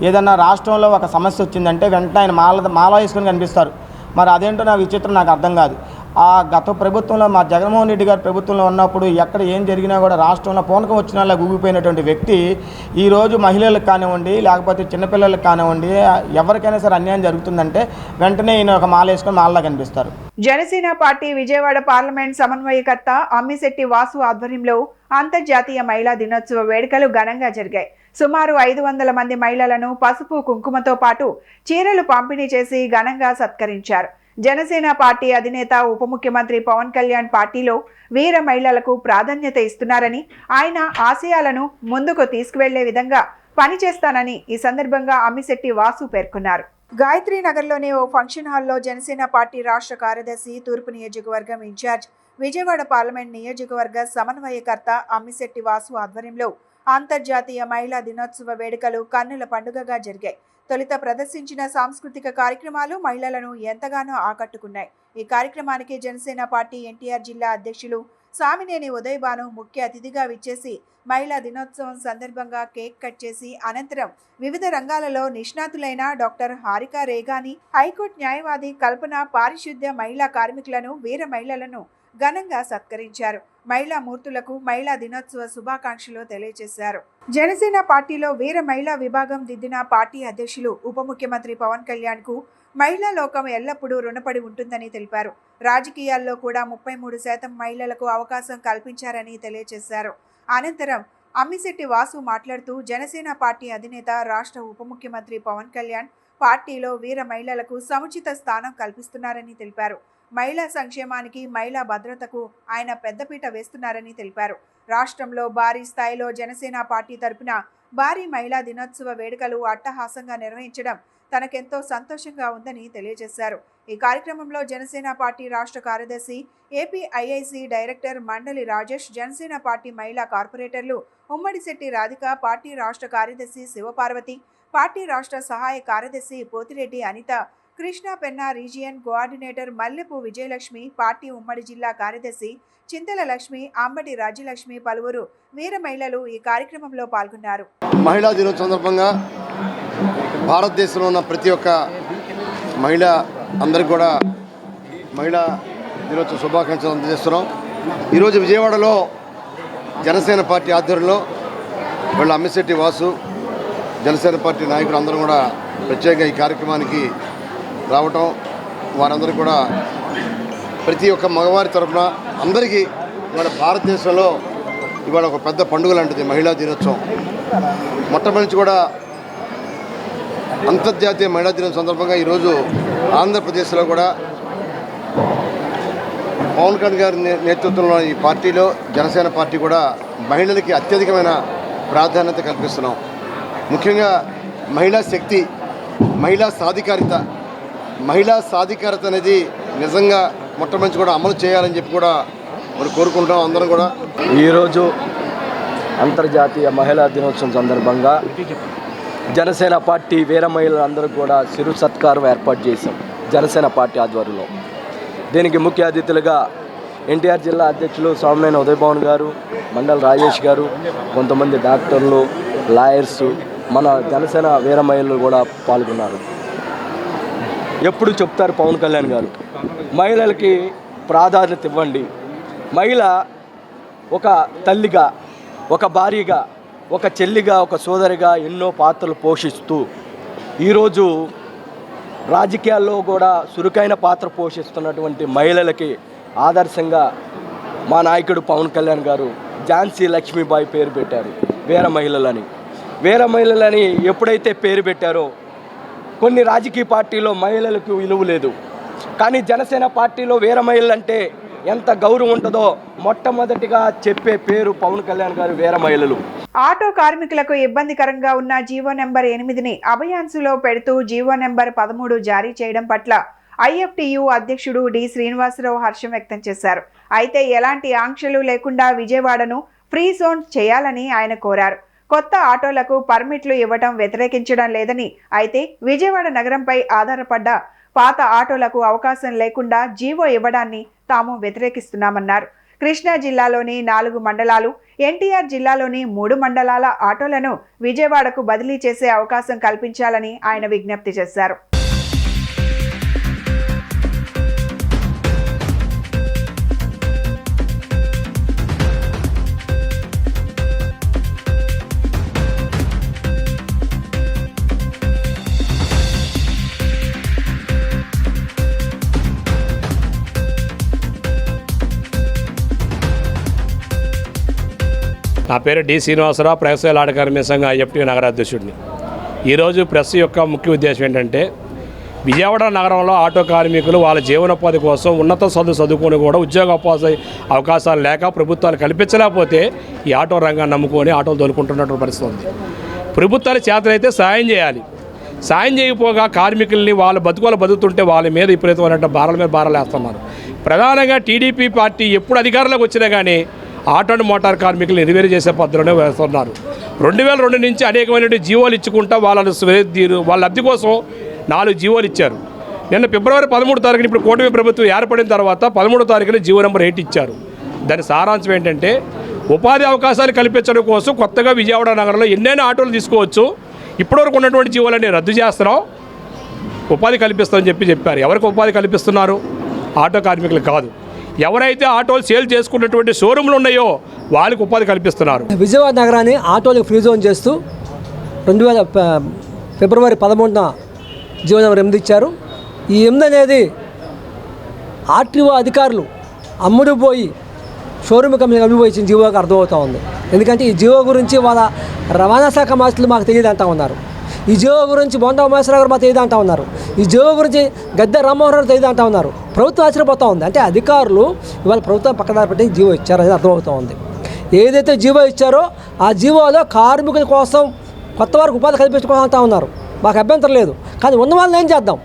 ఏదన్నా రాష్ట్రంలో ఒక సమస్య వచ్చిందంటే వెంటనే ఆయన మాల వేసుకొని కనిపిస్తారు. మరి అదేంటో నాకు విచిత్రం, నాకు అర్థం కాదు. ఆ గత ప్రభుత్వంలో మా జగన్మోహన్ రెడ్డి గారి ప్రభుత్వంలో ఉన్నప్పుడు ఎక్కడ ఏం జరిగినా కూడా రాష్ట్రంలో పూనకం వచ్చినలా ఊగిపోయినటువంటి వ్యక్తి ఈరోజు మహిళలకు కానివ్వండి, లేకపోతే చిన్నపిల్లలకు కానివ్వండి, ఎవరికైనా సరే అన్యాయం జరుగుతుందంటే వెంటనే ఈయన ఒక మాల వేసుకొని మాలలా కనిపిస్తారు. జనసేన పార్టీ విజయవాడ పార్లమెంట్ సమన్వయకర్త అమ్మిశెట్టి వాసు ఆధ్వర్యంలో అంతర్జాతీయ మహిళా దినోత్సవ వేడుకలు ఘనంగా జరిగాయి. సుమారు 500 మంది మహిళలను పసుపు కుంకుమతో పాటు చీరలు పంపిణీ చేసి ఘనంగా సత్కరించారు. జనసేన పార్టీ అధినేత ఉప ముఖ్యమంత్రి పవన్ కళ్యాణ్ పార్టీలో వీర మహిళలకు ప్రాధాన్యత ఇస్తున్నారని, ఆయన ఆశయాలను ముందుకు తీసుకువెళ్లే విధంగా పనిచేస్తానని ఈ సందర్భంగా అమ్మిశెట్టి వాసు పేర్కొన్నారు. గాయత్రి నగర్లోని ఓ ఫంక్షన్ హాల్లో జనసేన పార్టీ రాష్ట్ర కార్యదర్శి, తూర్పు నియోజకవర్గం ఇన్ఛార్జ్, విజయవాడ పార్లమెంట్ నియోజకవర్గ సమన్వయకర్త అమ్మిశెట్టి వాసు ఆధ్వర్యంలో అంతర్జాతీయ మహిళా దినోత్సవ వేడుకలు కన్నుల పండుగగా జరిగాయి. తొలుత ప్రదర్శించిన సాంస్కృతిక కార్యక్రమాలు మహిళలను ఎంతగానో ఆకట్టుకున్నాయి. ఈ కార్యక్రమానికి జనసేన పార్టీ ఎన్టీఆర్ జిల్లా అధ్యక్షులు సామినేని ఉదయభాను ముఖ్య అతిథిగా విచ్చేసి మహిళా దినోత్సవం సందర్భంగా కేక్ కట్ చేసి అనంతరం వివిధ రంగాలలో నిష్ణాతులైన డాక్టర్ హారిక రేగాని, హైకోర్టు న్యాయవాది కల్పన, పారిశుద్ధ్య మహిళా కార్మికులను, వీర మహిళలను ఘనంగా సత్కరించారు. మహిళా మూర్తులకు మహిళా దినోత్సవ శుభాకాంక్షలు తెలియజేశారు. జనసేన పార్టీలో వీర మహిళా విభాగం దిద్దిన పార్టీ అధ్యక్షులు ఉప ముఖ్యమంత్రి పవన్ కళ్యాణ్ కు మహిళా లోకం ఎల్లప్పుడూ రుణపడి ఉంటుందని తెలిపారు. రాజకీయాల్లో కూడా 33% మహిళలకు అవకాశం కల్పించారని తెలియజేశారు. అనంతరం అమ్మిశెట్టి వాసు మాట్లాడుతూ జనసేన పార్టీ అధినేత, రాష్ట్ర ఉప ముఖ్యమంత్రి పవన్ కళ్యాణ్ పార్టీలో వీర మహిళలకు సముచిత స్థానం కల్పిస్తున్నారని తెలిపారు. మహిళా సంక్షేమానికి, మహిళా భద్రతకు ఆయన పెద్దపీట వేస్తున్నారని తెలిపారు. రాష్ట్రంలో భారీ స్థాయిలో జనసేన పార్టీ తరపున భారీ మహిళా దినోత్సవ వేడుకలు అట్టహాసంగా నిర్వహించడం తనకెంతో సంతోషంగా ఉందని తెలియజేశారు. ఈ కార్యక్రమంలో జనసేన పార్టీ రాష్ట్ర కార్యదర్శి, ఏపీఐఐసి డైరెక్టర్ మండలి రాజేష్, జనసేన పార్టీ మహిళా కార్పొరేటర్లు ఉమ్మడిశెట్టి రాధిక, పార్టీ రాష్ట్ర కార్యదర్శి శివపార్వతి, పార్టీ రాష్ట్ర సహాయ కార్యదర్శి Pothireddy Anitha, Krishna Penna region coordinator మల్లెపు Vijayalakshmi, party ఉమ్మడి జిల్లా కార్యదర్శి చింతల లక్ష్మి, అంబటి రాజ్యలక్ష్మి, పలువురు వీర మహిళలు ఈ కార్యక్రమంలో పాల్గొన్నారు. మహిళా దినోత్సవం సందర్భంగా భారతదేశంలో ఉన్న ప్రతి ఒక్క మహిళ అందరికి కూడా మహిళా దినోత్సవ శుభాకాంక్షలు అందజేస్తున్నాం. ఈరోజు విజయవాడలో జనసేన పార్టీ ఆధ్వర్యంలో వీళ్ళ అమ్మిశెట్టి వాసు, జనసేన పార్టీ నాయకులు అందరూ కూడా ప్రత్యేకంగా ఈ కార్యక్రమానికి రావటం, వారందరూ కూడా ప్రతి ఒక్క మగవారి తరఫున అందరికీ ఇవాళ భారతదేశంలో ఇవాళ ఒక పెద్ద పండుగ లాంటిది మహిళా దినోత్సవం. మొట్టమొదటి కూడా అంతర్జాతీయ మహిళా దినోత్సవం సందర్భంగా ఈరోజు ఆంధ్రప్రదేశ్లో కూడా పవన్ కళ్యాణ్ గారి నేతృత్వంలో ఈ పార్టీలో జనసేన పార్టీ కూడా మహిళలకి అత్యధికమైన ప్రాధాన్యత కల్పిస్తున్నాం. ముఖ్యంగా మహిళా శక్తి, మహిళా సాధికారత అనేది నిజంగా మొట్టమొదటి కూడా అమలు చేయాలని చెప్పి కూడా మరి కోరుకుంటాం అందరం కూడా. ఈరోజు అంతర్జాతీయ మహిళా దినోత్సవం సందర్భంగా జనసేన పార్టీ వీర మహిళలందరూ కూడా చిరు సత్కారం ఏర్పాటు చేశాం జనసేన పార్టీ ఆధ్వర్యంలో. దీనికి ముఖ్య అతిథులుగా ఎన్టీఆర్ జిల్లా అధ్యక్షులు సామినేని ఉదయభాన్ గారు, మండల రాజేష్ గారు, కొంతమంది డాక్టర్లు, లాయర్సు, మన జనసేన వీర మహిళలు కూడా పాల్గొన్నారు. ఎప్పుడు చెప్తారు పవన్ కళ్యాణ్ గారు, మహిళలకి ప్రాధాన్యత ఇవ్వండి. మహిళ ఒక తల్లిగా, ఒక భార్యగా, ఒక చెల్లిగా, ఒక సోదరిగా ఎన్నో పాత్రలు పోషిస్తూ ఈరోజు రాజకీయాల్లో కూడా చురుకైన పాత్ర పోషిస్తున్నటువంటి మహిళలకి ఆదర్శంగా మా నాయకుడు పవన్ కళ్యాణ్ గారు ఝాన్సీ లక్ష్మీబాయి పేరు పెట్టారు. వీర మహిళలని ఎప్పుడైతే పేరు పెట్టారో కొన్ని రాజకీయ పార్టీలో మహిళలకు విలువ లేదు, కానీ జనసేన పార్టీలో వీర మహిళలు అంటే ఎంత గౌరవం ఉంటుందో మొట్టమొదటిగా చెప్పే పేరు పవన్ కళ్యాణ్ గారు వీర మహిళలు. ఆటో కార్మికులకు ఇబ్బందికరంగా ఉన్న జీవో నెంబర్ 8ని అభయాన్సులో పెడుతూ జీవో నెంబర్ 13 జారీ చేయడం పట్ల ఐఎఫ్టియు అధ్యక్షుడు డి శ్రీనివాసరావు హర్షం వ్యక్తం చేశారు. అయితే ఎలాంటి ఆంక్షలు లేకుండా విజయవాడను ఫ్రీ జోన్ చేయాలని ఆయన కోరారు. కొత్త ఆటోలకు పర్మిట్లు ఇవ్వటం వ్యతిరేకించడం లేదని, అయితే విజయవాడ నగరంపై ఆధారపడ్డ పాత ఆటోలకు అవకాశం లేకుండా జీవో ఇవ్వడాన్ని తాము వ్యతిరేకిస్తున్నామన్నారు. కృష్ణా జిల్లాలోని 4 మండలాలు, ఎన్టీఆర్ జిల్లాలోని 3 మండలాల ఆటోలను విజయవాడకు బదిలీ చేసే అవకాశం కల్పించాలని ఆయన విజ్ఞప్తి చేశారు. నా పేరు డి శ్రీనివాసరావు, ప్రెస్ ఆడకార్మిక సంఘం ఐఎఫ్టీ నగరాధ్యక్షుడిని. ఈరోజు ప్రెస్ యొక్క ముఖ్య ఉద్దేశం ఏంటంటే విజయవాడ నగరంలో ఆటో కార్మికులు వాళ్ళ జీవనోపాధి కోసం ఉన్నత చదువుకొని కూడా ఉద్యోగోపాధి అవకాశాలు లేక ప్రభుత్వాలు కల్పించలేకపోతే ఈ ఆటో రంగాన్ని నమ్ముకొని ఆటోలు తోలుకుంటున్నటువంటి పరిస్థితి ఉంది. ప్రభుత్వాలు చేతనైతే సాయం చేయాలి. సాయం చేయకపోగా కార్మికుల్ని వాళ్ళ బతుకుతుంటే వాళ్ళ మీద విపరీతమైన భారాల మీద భారాలు వేస్తున్నారు. ప్రధానంగా టీడీపీ పార్టీ ఎప్పుడు అధికారంలోకి వచ్చినా కానీ ఆటో అండ్ మోటార్ కార్మికులు నిర్వీర్యం చేసే పద్ధతిలోనే వేస్తున్నారు. 2002 నుంచి అనేకమైన జీవోలు ఇచ్చుకుంటా వాళ్ళ లబ్ధి కోసం 4 జీవోలు ఇచ్చారు. నిన్న ఫిబ్రవరి 13వ తారీఖున ఇప్పుడు కూటమి ప్రభుత్వం ఏర్పడిన తర్వాత 13వ తారీఖున జీవో నెంబర్ 8 ఇచ్చారు. దాని సారాంశం ఏంటంటే ఉపాధి అవకాశాలు కల్పించడం కోసం కొత్తగా విజయవాడ నగరంలో ఎన్నైనా ఆటోలు తీసుకోవచ్చు, ఇప్పటివరకు ఉన్నటువంటి జీవోలన్నీ రద్దు చేస్తున్నాం, ఉపాధి కల్పిస్తామని చెప్పారు. ఎవరికి ఉపాధి కల్పిస్తున్నారు? ఆటో కార్మికులు కాదు. ఎవరైతే ఆటోలు సేల్ చేసుకున్నటువంటి షోరూమ్లు ఉన్నాయో వాళ్ళకి ఉపాధి కల్పిస్తున్నారు. విజయవాడ నగరాన్ని ఆటోలకు ఫ్రీ జోన్ చేస్తూ ఫిబ్రవరి 13న జీవో నెంబర్ 8 ఇచ్చారు. ఈ 8 అనేది ఆర్టీఓ అధికారులు అమ్ముడుపోయి షోరూమ్ కంపెనీకి అమ్ముడుపోయి ఇచ్చిన జీవోకి అర్థమవుతూ ఉంది. ఎందుకంటే ఈ జీవో గురించి వాళ్ళ రవాణా శాఖ మంత్రులు మాకు తెలియదు అంటూ ఉన్నారు. ఈ జీవో గురించి బొండా ఉమేశ్వర గారు మాకు తెలియదు అంటూ ఉన్నారు. ఈ జీవో గురించి గద్దె రామ్మోహన్ రావు తెలియదు అంటూ ఉన్నారు. ప్రభుత్వం ఆశ్చర్యపోతూ ఉంది. అంటే అధికారులు ఇవాళ ప్రభుత్వం పక్కదారి పెట్టి జీవో ఇచ్చారనేది అర్థమవుతూ ఉంది. ఏదైతే జీవో ఇచ్చారో ఆ జీవోలో కార్మికుల కోసం కొత్త వారికి ఉపాధి కల్పించుకోవాలంటూ ఉన్నారు. మాకు అభ్యంతరం లేదు. కానీ ఉన్న వాళ్ళని ఏం చేద్దాం?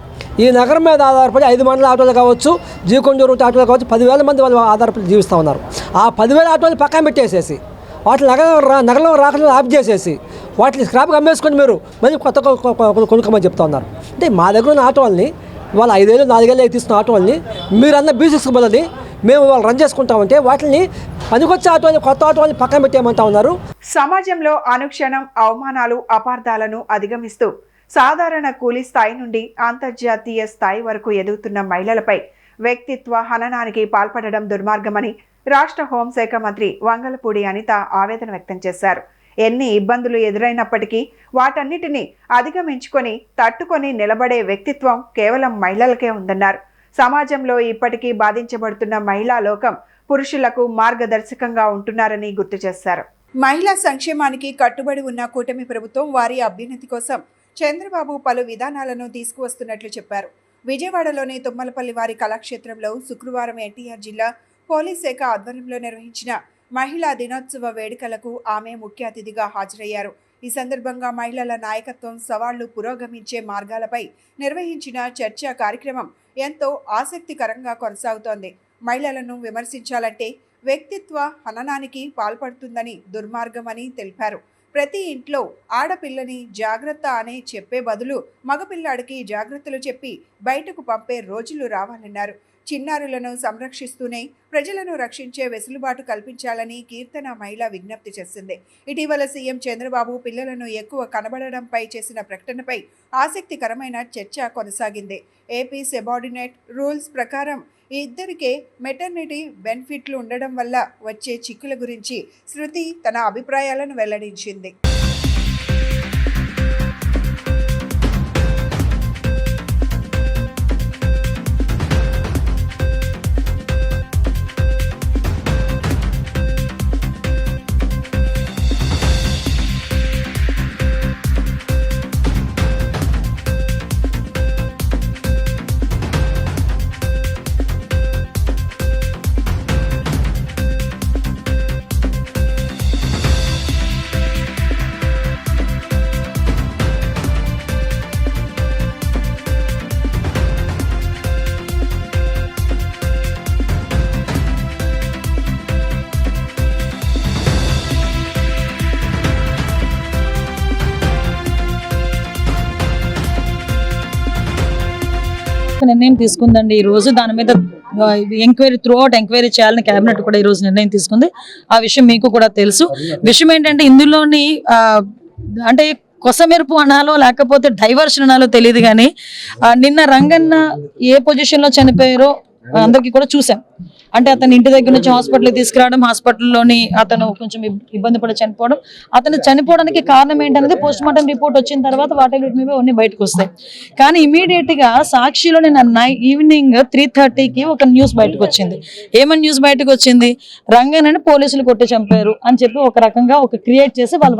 ఈ నగరం మీద ఆధారపడి 5 మండల ఆటోలు కావచ్చు, జీకొండూరు ఆటోలు కావచ్చు, 10,000 మంది వాళ్ళు ఆధారపడి జీవిస్తూ ఉన్నారు. ఆ 10,000 ఆటోలు పక్కన పెట్టేసేసి వాటిని నగరంలో రాకుండా ఆఫ్ చేసేసి వాటిని స్క్రాప్కి అమ్మేసుకొని మీరు మళ్ళీ కొత్త కొనుక్కోమని చెప్తా ఉన్నారు. అంటే మా దగ్గర ఉన్న ఆటోల్ని వాళ్ళు 5 ఏళ్ళు 4 ఏళ్ళు తీస్తున్న ఆటోల్ని మీరన్న బీసెక్స్ బదులని మేము వాళ్ళు రన్ చేసుకుంటామంటే వాటిని పనికొచ్చే ఆటోని కొత్త ఆటోని పక్కన పెట్టేయమంటా ఉన్నారు. సమాజంలో అనుక్షణం అవమానాలు అపార్థాలను అధిగమిస్తూ సాధారణ కూలీ స్థాయి నుండి అంతర్జాతీయ స్థాయి వరకు ఎదుగుతున్న మహిళలపై వ్యక్తిత్వ హననానికి పాల్పడడం దుర్మార్గమని రాష్ట్ర హోంశాఖ మంత్రి వంగలపూడి అనిత ఆవేదన వ్యక్తం చేశారు. ఎన్ని ఇబ్బందులు ఎదురైనప్పటికీ వాటన్నిటిని అధిగమించుకొని తట్టుకొని నిలబడే వ్యక్తిత్వం కేవలం మహిళలకే ఉందన్నారు. సమాజంలో ఇప్పటికీ బాధించబడుతున్న మహిళా లోకం పురుషులకు మార్గదర్శకంగా ఉంటున్నారని గుర్తు చేశారు. మహిళా సంక్షేమానికి కట్టుబడి ఉన్న కూటమి ప్రభుత్వం వారి అభ్యున్నతి కోసం చంద్రబాబు పలు విధానాలను తీసుకువస్తున్నట్లు చెప్పారు. విజయవాడలోని తుమ్మలపల్లి వారి కళాక్షేత్రంలో శుక్రవారం ఎన్టీఆర్ జిల్లా పోలీస్ శాఖ ఆధ్వర్యంలో నిర్వహించిన మహిళా దినోత్సవ వేడుకలకు ఆమె ముఖ్య అతిథిగా హాజరయ్యారు. ఈ సందర్భంగా మహిళల నాయకత్వం, సవాళ్లు, పురోగమించే మార్గాలపై నిర్వహించిన చర్చా కార్యక్రమం ఎంతో ఆసక్తికరంగా కొనసాగుతోంది. మహిళలను విమర్శించాలంటే వ్యక్తిత్వ హననానికి పాల్పడుతుందని దుర్మార్గమని తెలిపారు. ప్రతి ఇంట్లో ఆడపిల్లని జాగ్రత్త అనే చెప్పే బదులు మగపిల్లాడికి జాగ్రత్తలు చెప్పి బయటకు పంపే రోజులు రావాలన్నారు. చిన్నారులను సంరక్షిస్తూనే ప్రజలను రక్షించే వెసులుబాటు కల్పించాలని కీర్తన మహిళ విజ్ఞప్తి చేసింది. ఇటీవల సీఎం చంద్రబాబు పిల్లలను ఎక్కువ కనబడడంపై చేసిన ప్రకటనపై ఆసక్తికరమైన చర్చ కొనసాగింది. ఏపీ సబార్డినేట్ రూల్స్ ప్రకారం ఇద్దరికే మెటర్నిటీ బెనిఫిట్లు ఉండడం వల్ల వచ్చే చిక్కుల గురించి శృతి తన అభిప్రాయాలను వెల్లడించింది. నిర్ణయం తీసుకుందండి ఈ రోజు. దాని మీద ఎంక్వైరీ త్రూఅవుట్ ఎంక్వైరీ చేయాలని కేబినెట్ కూడా ఈ రోజు నిర్ణయం తీసుకుంది. ఆ విషయం మీకు కూడా తెలుసు. విషయం ఏంటంటే ఇందులోని అంటే కొసమెరుపు అనాలో లేకపోతే డైవర్షన్ అనాలో తెలియదు కానీ నిన్న రంగన్న ఏ పొజిషన్ లో చనిపోయారో అందరికీ కూడా చూసాం. అంటే అతను ఇంటి దగ్గర నుంచి హాస్పిటల్కి తీసుకురావడం, హాస్పిటల్లోని అతను కొంచెం ఇబ్బంది పడి చనిపోవడం. అతను చనిపోవడానికి కారణం ఏంటనేది పోస్ట్ మార్టం రిపోర్ట్ వచ్చిన తర్వాత వాటి అన్ని బయటకు వస్తాయి. కానీ ఇమీడియట్ గా సాక్షిలో నేను ఈవినింగ్ 3:30కి ఒక న్యూస్ బయటకు వచ్చింది. ఏమని న్యూస్ బయటకు వచ్చింది? రంగనని పోలీసులు కొట్టి చంపారు అని చెప్పి ఒక రకంగా ఒక క్రియేట్ చేసి వాళ్ళ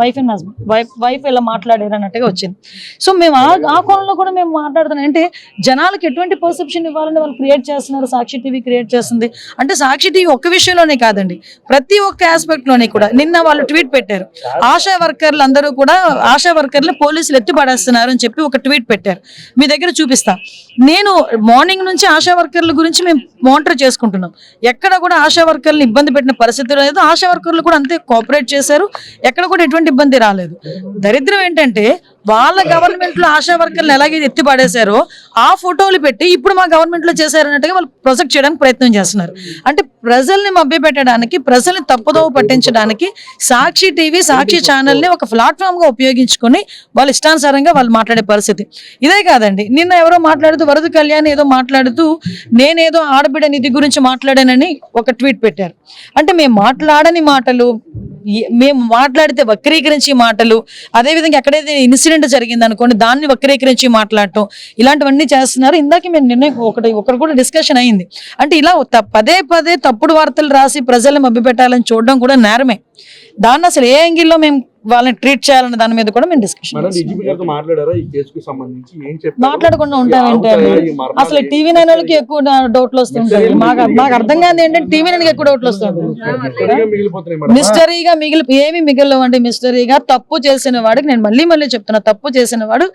వైఫ్ ఎలా మాట్లాడారు అన్నట్టుగా వచ్చింది. సో మేము ఆ కోణంలో కూడా మేము మాట్లాడుతున్నాం. అంటే జనాలకు ఎటువంటి పర్సెప్షన్ ఇవ్వాలని వాళ్ళు క్రియేట్ చేస్తున్నారు. సాక్షి టీవీ క్రియేట్ చేస్తుంది. అంటే సాక్షి టీవీ ఒక్క విషయంలోనే కాదండి, ప్రతి ఒక్క ఆస్పెక్ట్ లోనే కూడా. నిన్న వాళ్ళు ట్వీట్ పెట్టారు, ఆశా వర్కర్లు అందరూ కూడా ఆశా వర్కర్లు పోలీసులు ఎత్తి పడేస్తున్నారు అని చెప్పి ఒక ట్వీట్ పెట్టారు. మీ దగ్గర చూపిస్తా. నేను మార్నింగ్ నుంచి ఆశా వర్కర్ల గురించి మేము మానిటర్ చేసుకుంటున్నాం. ఎక్కడ కూడా ఆశా వర్కర్లు ఇబ్బంది పెట్టిన పరిస్థితి లేదు. ఆశా వర్కర్లు కూడా అంతే కోఆపరేట్ చేశారు. ఎక్కడ కూడా ఎటువంటి ఇబ్బంది రాలేదు. దరిద్రం ఏంటంటే వాళ్ళ గవర్నమెంట్ లో ఆశా వర్కర్లు ఎలాగైతే ఎత్తి పడేశారో ఆ ఫోటోలు పెట్టి ఇప్పుడు మా గవర్నమెంట్ లో చేశారన్నట్టుగా వాళ్ళు ప్రొజెక్ట్ చేయడానికి ప్రయత్నం చేస్తున్నారు. అంటే ప్రజల్ని మభ్యపెట్టడానికి, ప్రజల్ని తప్పుదోవ పట్టించడానికి సాక్షి టీవీ, సాక్షి ఛానల్ ని ఒక ప్లాట్ఫామ్ గా ఉపయోగించుకొని వాళ్ళ ఇష్టానుసారంగా వాళ్ళు మాట్లాడే పరిస్థితి. ఇదే కాదండి, నిన్న ఎవరో మాట్లాడుతూ వరద కళ్యాణ్ ఏదో మాట్లాడుతూ నేనేదో ఆడబిడ్డ నిధి గురించి మాట్లాడానని ఒక ట్వీట్ పెట్టారు. అంటే మేము మాట్లాడని మాటలు, మేము మాట్లాడితే వక్రీకరించి మాటలు, అదేవిధంగా ఎక్కడైతే ఇన్సిడెంట్ జరిగింది అనుకోండి దాన్ని వక్రీకరించి మాట్లాడటం, ఇలాంటివన్నీ చేస్తున్నారు. ఇందాక మేము నిన్న ఒకరు కూడా డిస్కషన్ అయింది. అంటే ఇలా పదే పదే తప్పుడు వార్తలు రాసి ప్రజలను మభ్యపెట్టాలని చూడడం కూడా నేరమే. దాన్ని అసలు ఏ యాంగిల్లో మేము వాళ్ళని ట్రీట్ చేయాలన్న దాని మీద కూడా మేము డిస్కషన్ మాట్లాడకుండా ఉంటామంటే అసలు టీవీ నైన్ వాళ్ళకి ఎక్కువ డౌట్లు వస్తుంటాయి. మాకు అర్థం కాదు ఏంటంటే టీవీ నైన్కి ఎక్కువ డౌట్లు వస్తుంటాయి. మిస్టరీగా ఏమి మిగలవు అంటే మిస్టరీగా తప్పు చేసిన వాడికి, నేను మళ్ళీ చెప్తున్నా, తప్పు చేసిన వాడు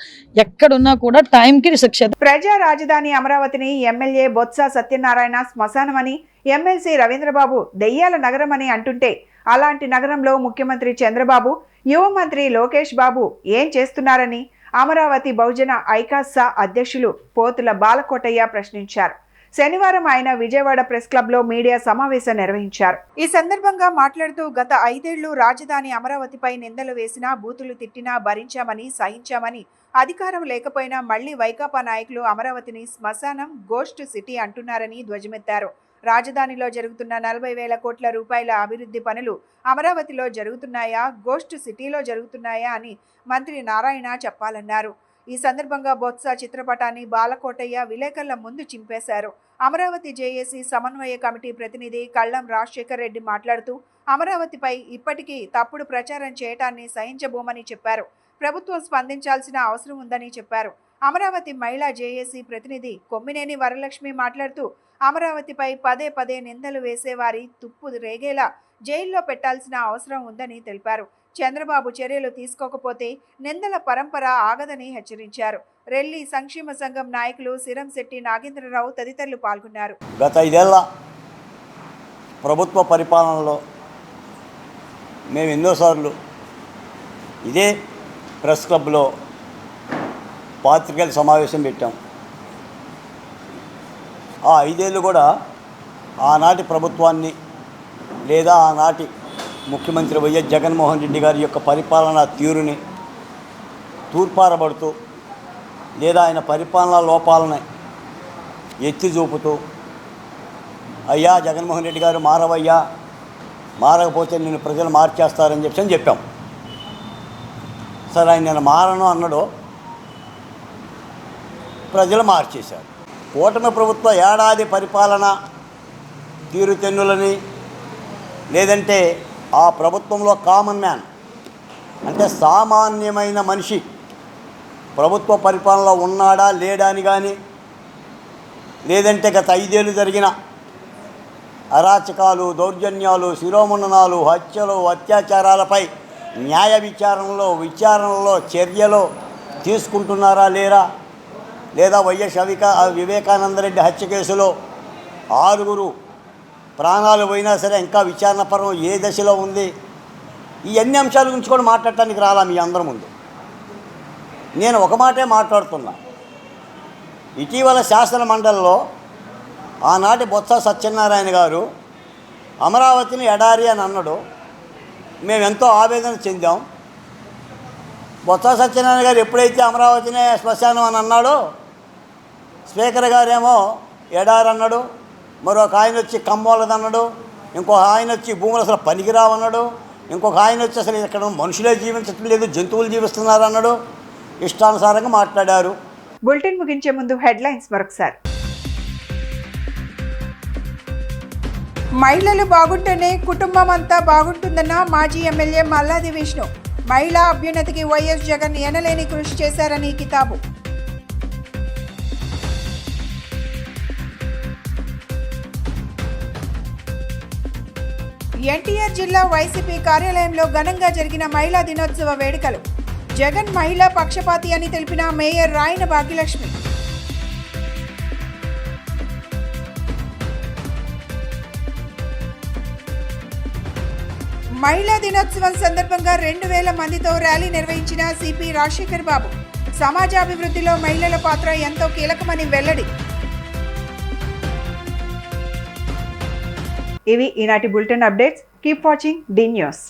ఎక్కడున్నా కూడా టైంకి శిక్ష. ప్రజా రాజధాని అమరావతిని ఎమ్మెల్యే బొత్స సత్యనారాయణ శ్మశానమని, ఎమ్మెల్సీ రవీంద్రబాబు దెయ్యాల నగరం అని అంటుంటే అలాంటి నగరంలో ముఖ్యమంత్రి చంద్రబాబు, యువ మంత్రి లోకేష్ బాబు ఏం చేస్తున్నారని అమరావతి బహుజన ఐకాసా అధ్యక్షులు పోతుల బాలకోటయ్య ప్రశ్నించారు. శనివారం ఆయన విజయవాడ ప్రెస్ క్లబ్ లో మీడియా సమావేశం నిర్వహించారు. ఈ సందర్భంగా మాట్లాడుతూ గత 5 ఏళ్లు రాజధాని అమరావతిపై నిందలు వేసినా, బూతులు తిట్టినా భరించామని, సహించామని, అధికారం లేకపోయినా మళ్లీ వైకాపా నాయకులు అమరావతిని శ్మశానం, గోస్ట్ సిటీ అంటున్నారని ధ్వజమెత్తారు. రాజధానిలో జరుగుతున్న 40,000 కోట్ల రూపాయల అభివృద్ధి పనులు అమరావతిలో జరుగుతున్నాయా, గోస్ట్ సిటీలో జరుగుతున్నాయా అని మంత్రి నారాయణ చెప్పాలన్నారు. ఈ సందర్భంగా బొత్స చిత్రపటాన్ని బాలకోటయ్య విలేకరుల ముందు చింపేశారు. అమరావతి జేఏసీ సమన్వయ కమిటీ ప్రతినిధి కళ్ళం రాజశేఖర్ రెడ్డి మాట్లాడుతూ అమరావతిపై ఇప్పటికీ తప్పుడు ప్రచారం చేయటాన్ని సహించబోమని చెప్పారు. ప్రభుత్వం స్పందించాల్సిన అవసరం ఉందని చెప్పారు. అమరావతి మహిళా జేఏసీ ప్రతినిధి కొమ్మినేని వరలక్ష్మి మాట్లాడుతూ అమరావతిపై పదే నిందలు వేసేవారి తుప్పు రేగేలా జైల్లో పెట్టాల్సిన అవసరం ఉందని తెలిపారు. చంద్రబాబు చర్యలు తీసుకోకపోతే నిందల పరంపర ఆగదని హెచ్చరించారు. రెల్లి సంక్షేమ సంఘం నాయకులు సిరంశెట్టి నాగేంద్రరావు తదితరులు పాల్గొన్నారు. గత 5 ఏళ్ల ప్రభుత్వ పరిపాలనలో మేము ఎన్నోసార్లు ఇదే ప్రెస్ క్లబ్లో పాత్రికేయుల సమావేశం పెట్టాం. ఆ 5 ఏళ్ళు కూడా ఆనాటి ప్రభుత్వాన్ని లేదా ఆనాటి ముఖ్యమంత్రి వైఎస్ జగన్మోహన్ రెడ్డి గారి యొక్క పరిపాలనా తీరుని తూర్పారబడుతూ లేదా ఆయన పరిపాలనా లోపాలని ఎత్తి చూపుతూ, అయ్యా జగన్మోహన్ రెడ్డి గారు మారవయ్యా, మారకపోతే నేను ప్రజలు మార్చేస్తారని చెప్పాం. సరే ఆయన నేను మారను అన్నాడు, ప్రజలు మార్చేశారు. కూటమి ప్రభుత్వ ఏడాది పరిపాలన తీరుతెన్నులని, లేదంటే ఆ ప్రభుత్వంలో కామన్ మ్యాన్ అంటే సామాన్యమైన మనిషి ప్రభుత్వ పరిపాలనలో ఉన్నాడా లేడా అని కానీ, లేదంటే గత 5 ఏళ్ళు జరిగిన అరాచకాలు, దౌర్జన్యాలు, శిరోముండనాలు, హత్యలు, అత్యాచారాలపై న్యాయ విచారణలో చర్యలు తీసుకుంటున్నారా లేరా, లేదా వైఎస్ వివేకానందరెడ్డి హత్య కేసులో 6 ప్రాణాలు పోయినా సరే ఇంకా విచారణ పరం ఏ దశలో ఉంది, ఈ అన్ని అంశాల గురించి కూడా మాట్లాడటానికి రాలా మీ అందరి ముందు. నేను ఒక మాటే మాట్లాడుతున్నా. ఇటీవల శాసన మండలిలో ఆనాటి బొత్స సత్యనారాయణ గారు అమరావతిని ఎడారి అని అన్నాడు. మేము ఎంతో ఆవేదన చెందాం. బొత్స సత్యనారాయణ గారు ఎప్పుడైతే అమరావతినే శ్మశానం అని అన్నాడో, స్పీకర్ గారేమో ఎడారి అన్నాడు, మరొక ఆయన వచ్చి కమ్మోలదన్నాడు, ఇంకొక ఆయన వచ్చి భూములు అసలు పనికిరావన్నాడు, ఇంకొక ఆయన వచ్చి అసలు ఇక్కడ మనుషులే జీవించటం లేదు, జంతువులు జీవిస్తున్నారు అన్నాడు. ఇష్టానుసారంగా మాట్లాడారు. బులెటిన్ ముగించే ముందు హెడ్లైన్స్ మరొకసారి. మహిళలు బాగుంటేనే కుటుంబం అంతా బాగుంటుందన్న మాజీ ఎమ్మెల్యే మల్లాది విష్ణు. మహిళా అభ్యున్నతికి వైఎస్ జగన్ ఎనలేని కృషి చేశారని కితాబు. ఎన్టీఆర్ జిల్లా వైసీపీ కార్యాలయంలో ఘనంగా జరిగిన మహిళా దినోత్సవ వేడుకలు. జగన్ మహిళా పక్షపాతి అని తెలిపిన మేయర్ రాయన భాగ్యలక్ష్మి. మహిళా దినోత్సవం సందర్భంగా 2000 మందితో ర్యాలీ నిర్వహించిన సిపి రాజశేఖర్ బాబు. సమాజాభివృద్ధిలో మహిళల పాత్ర ఎంతో కీలకమని వెల్లడి. ఇవి ఈనాటి bulletin updates. Keep watching the news.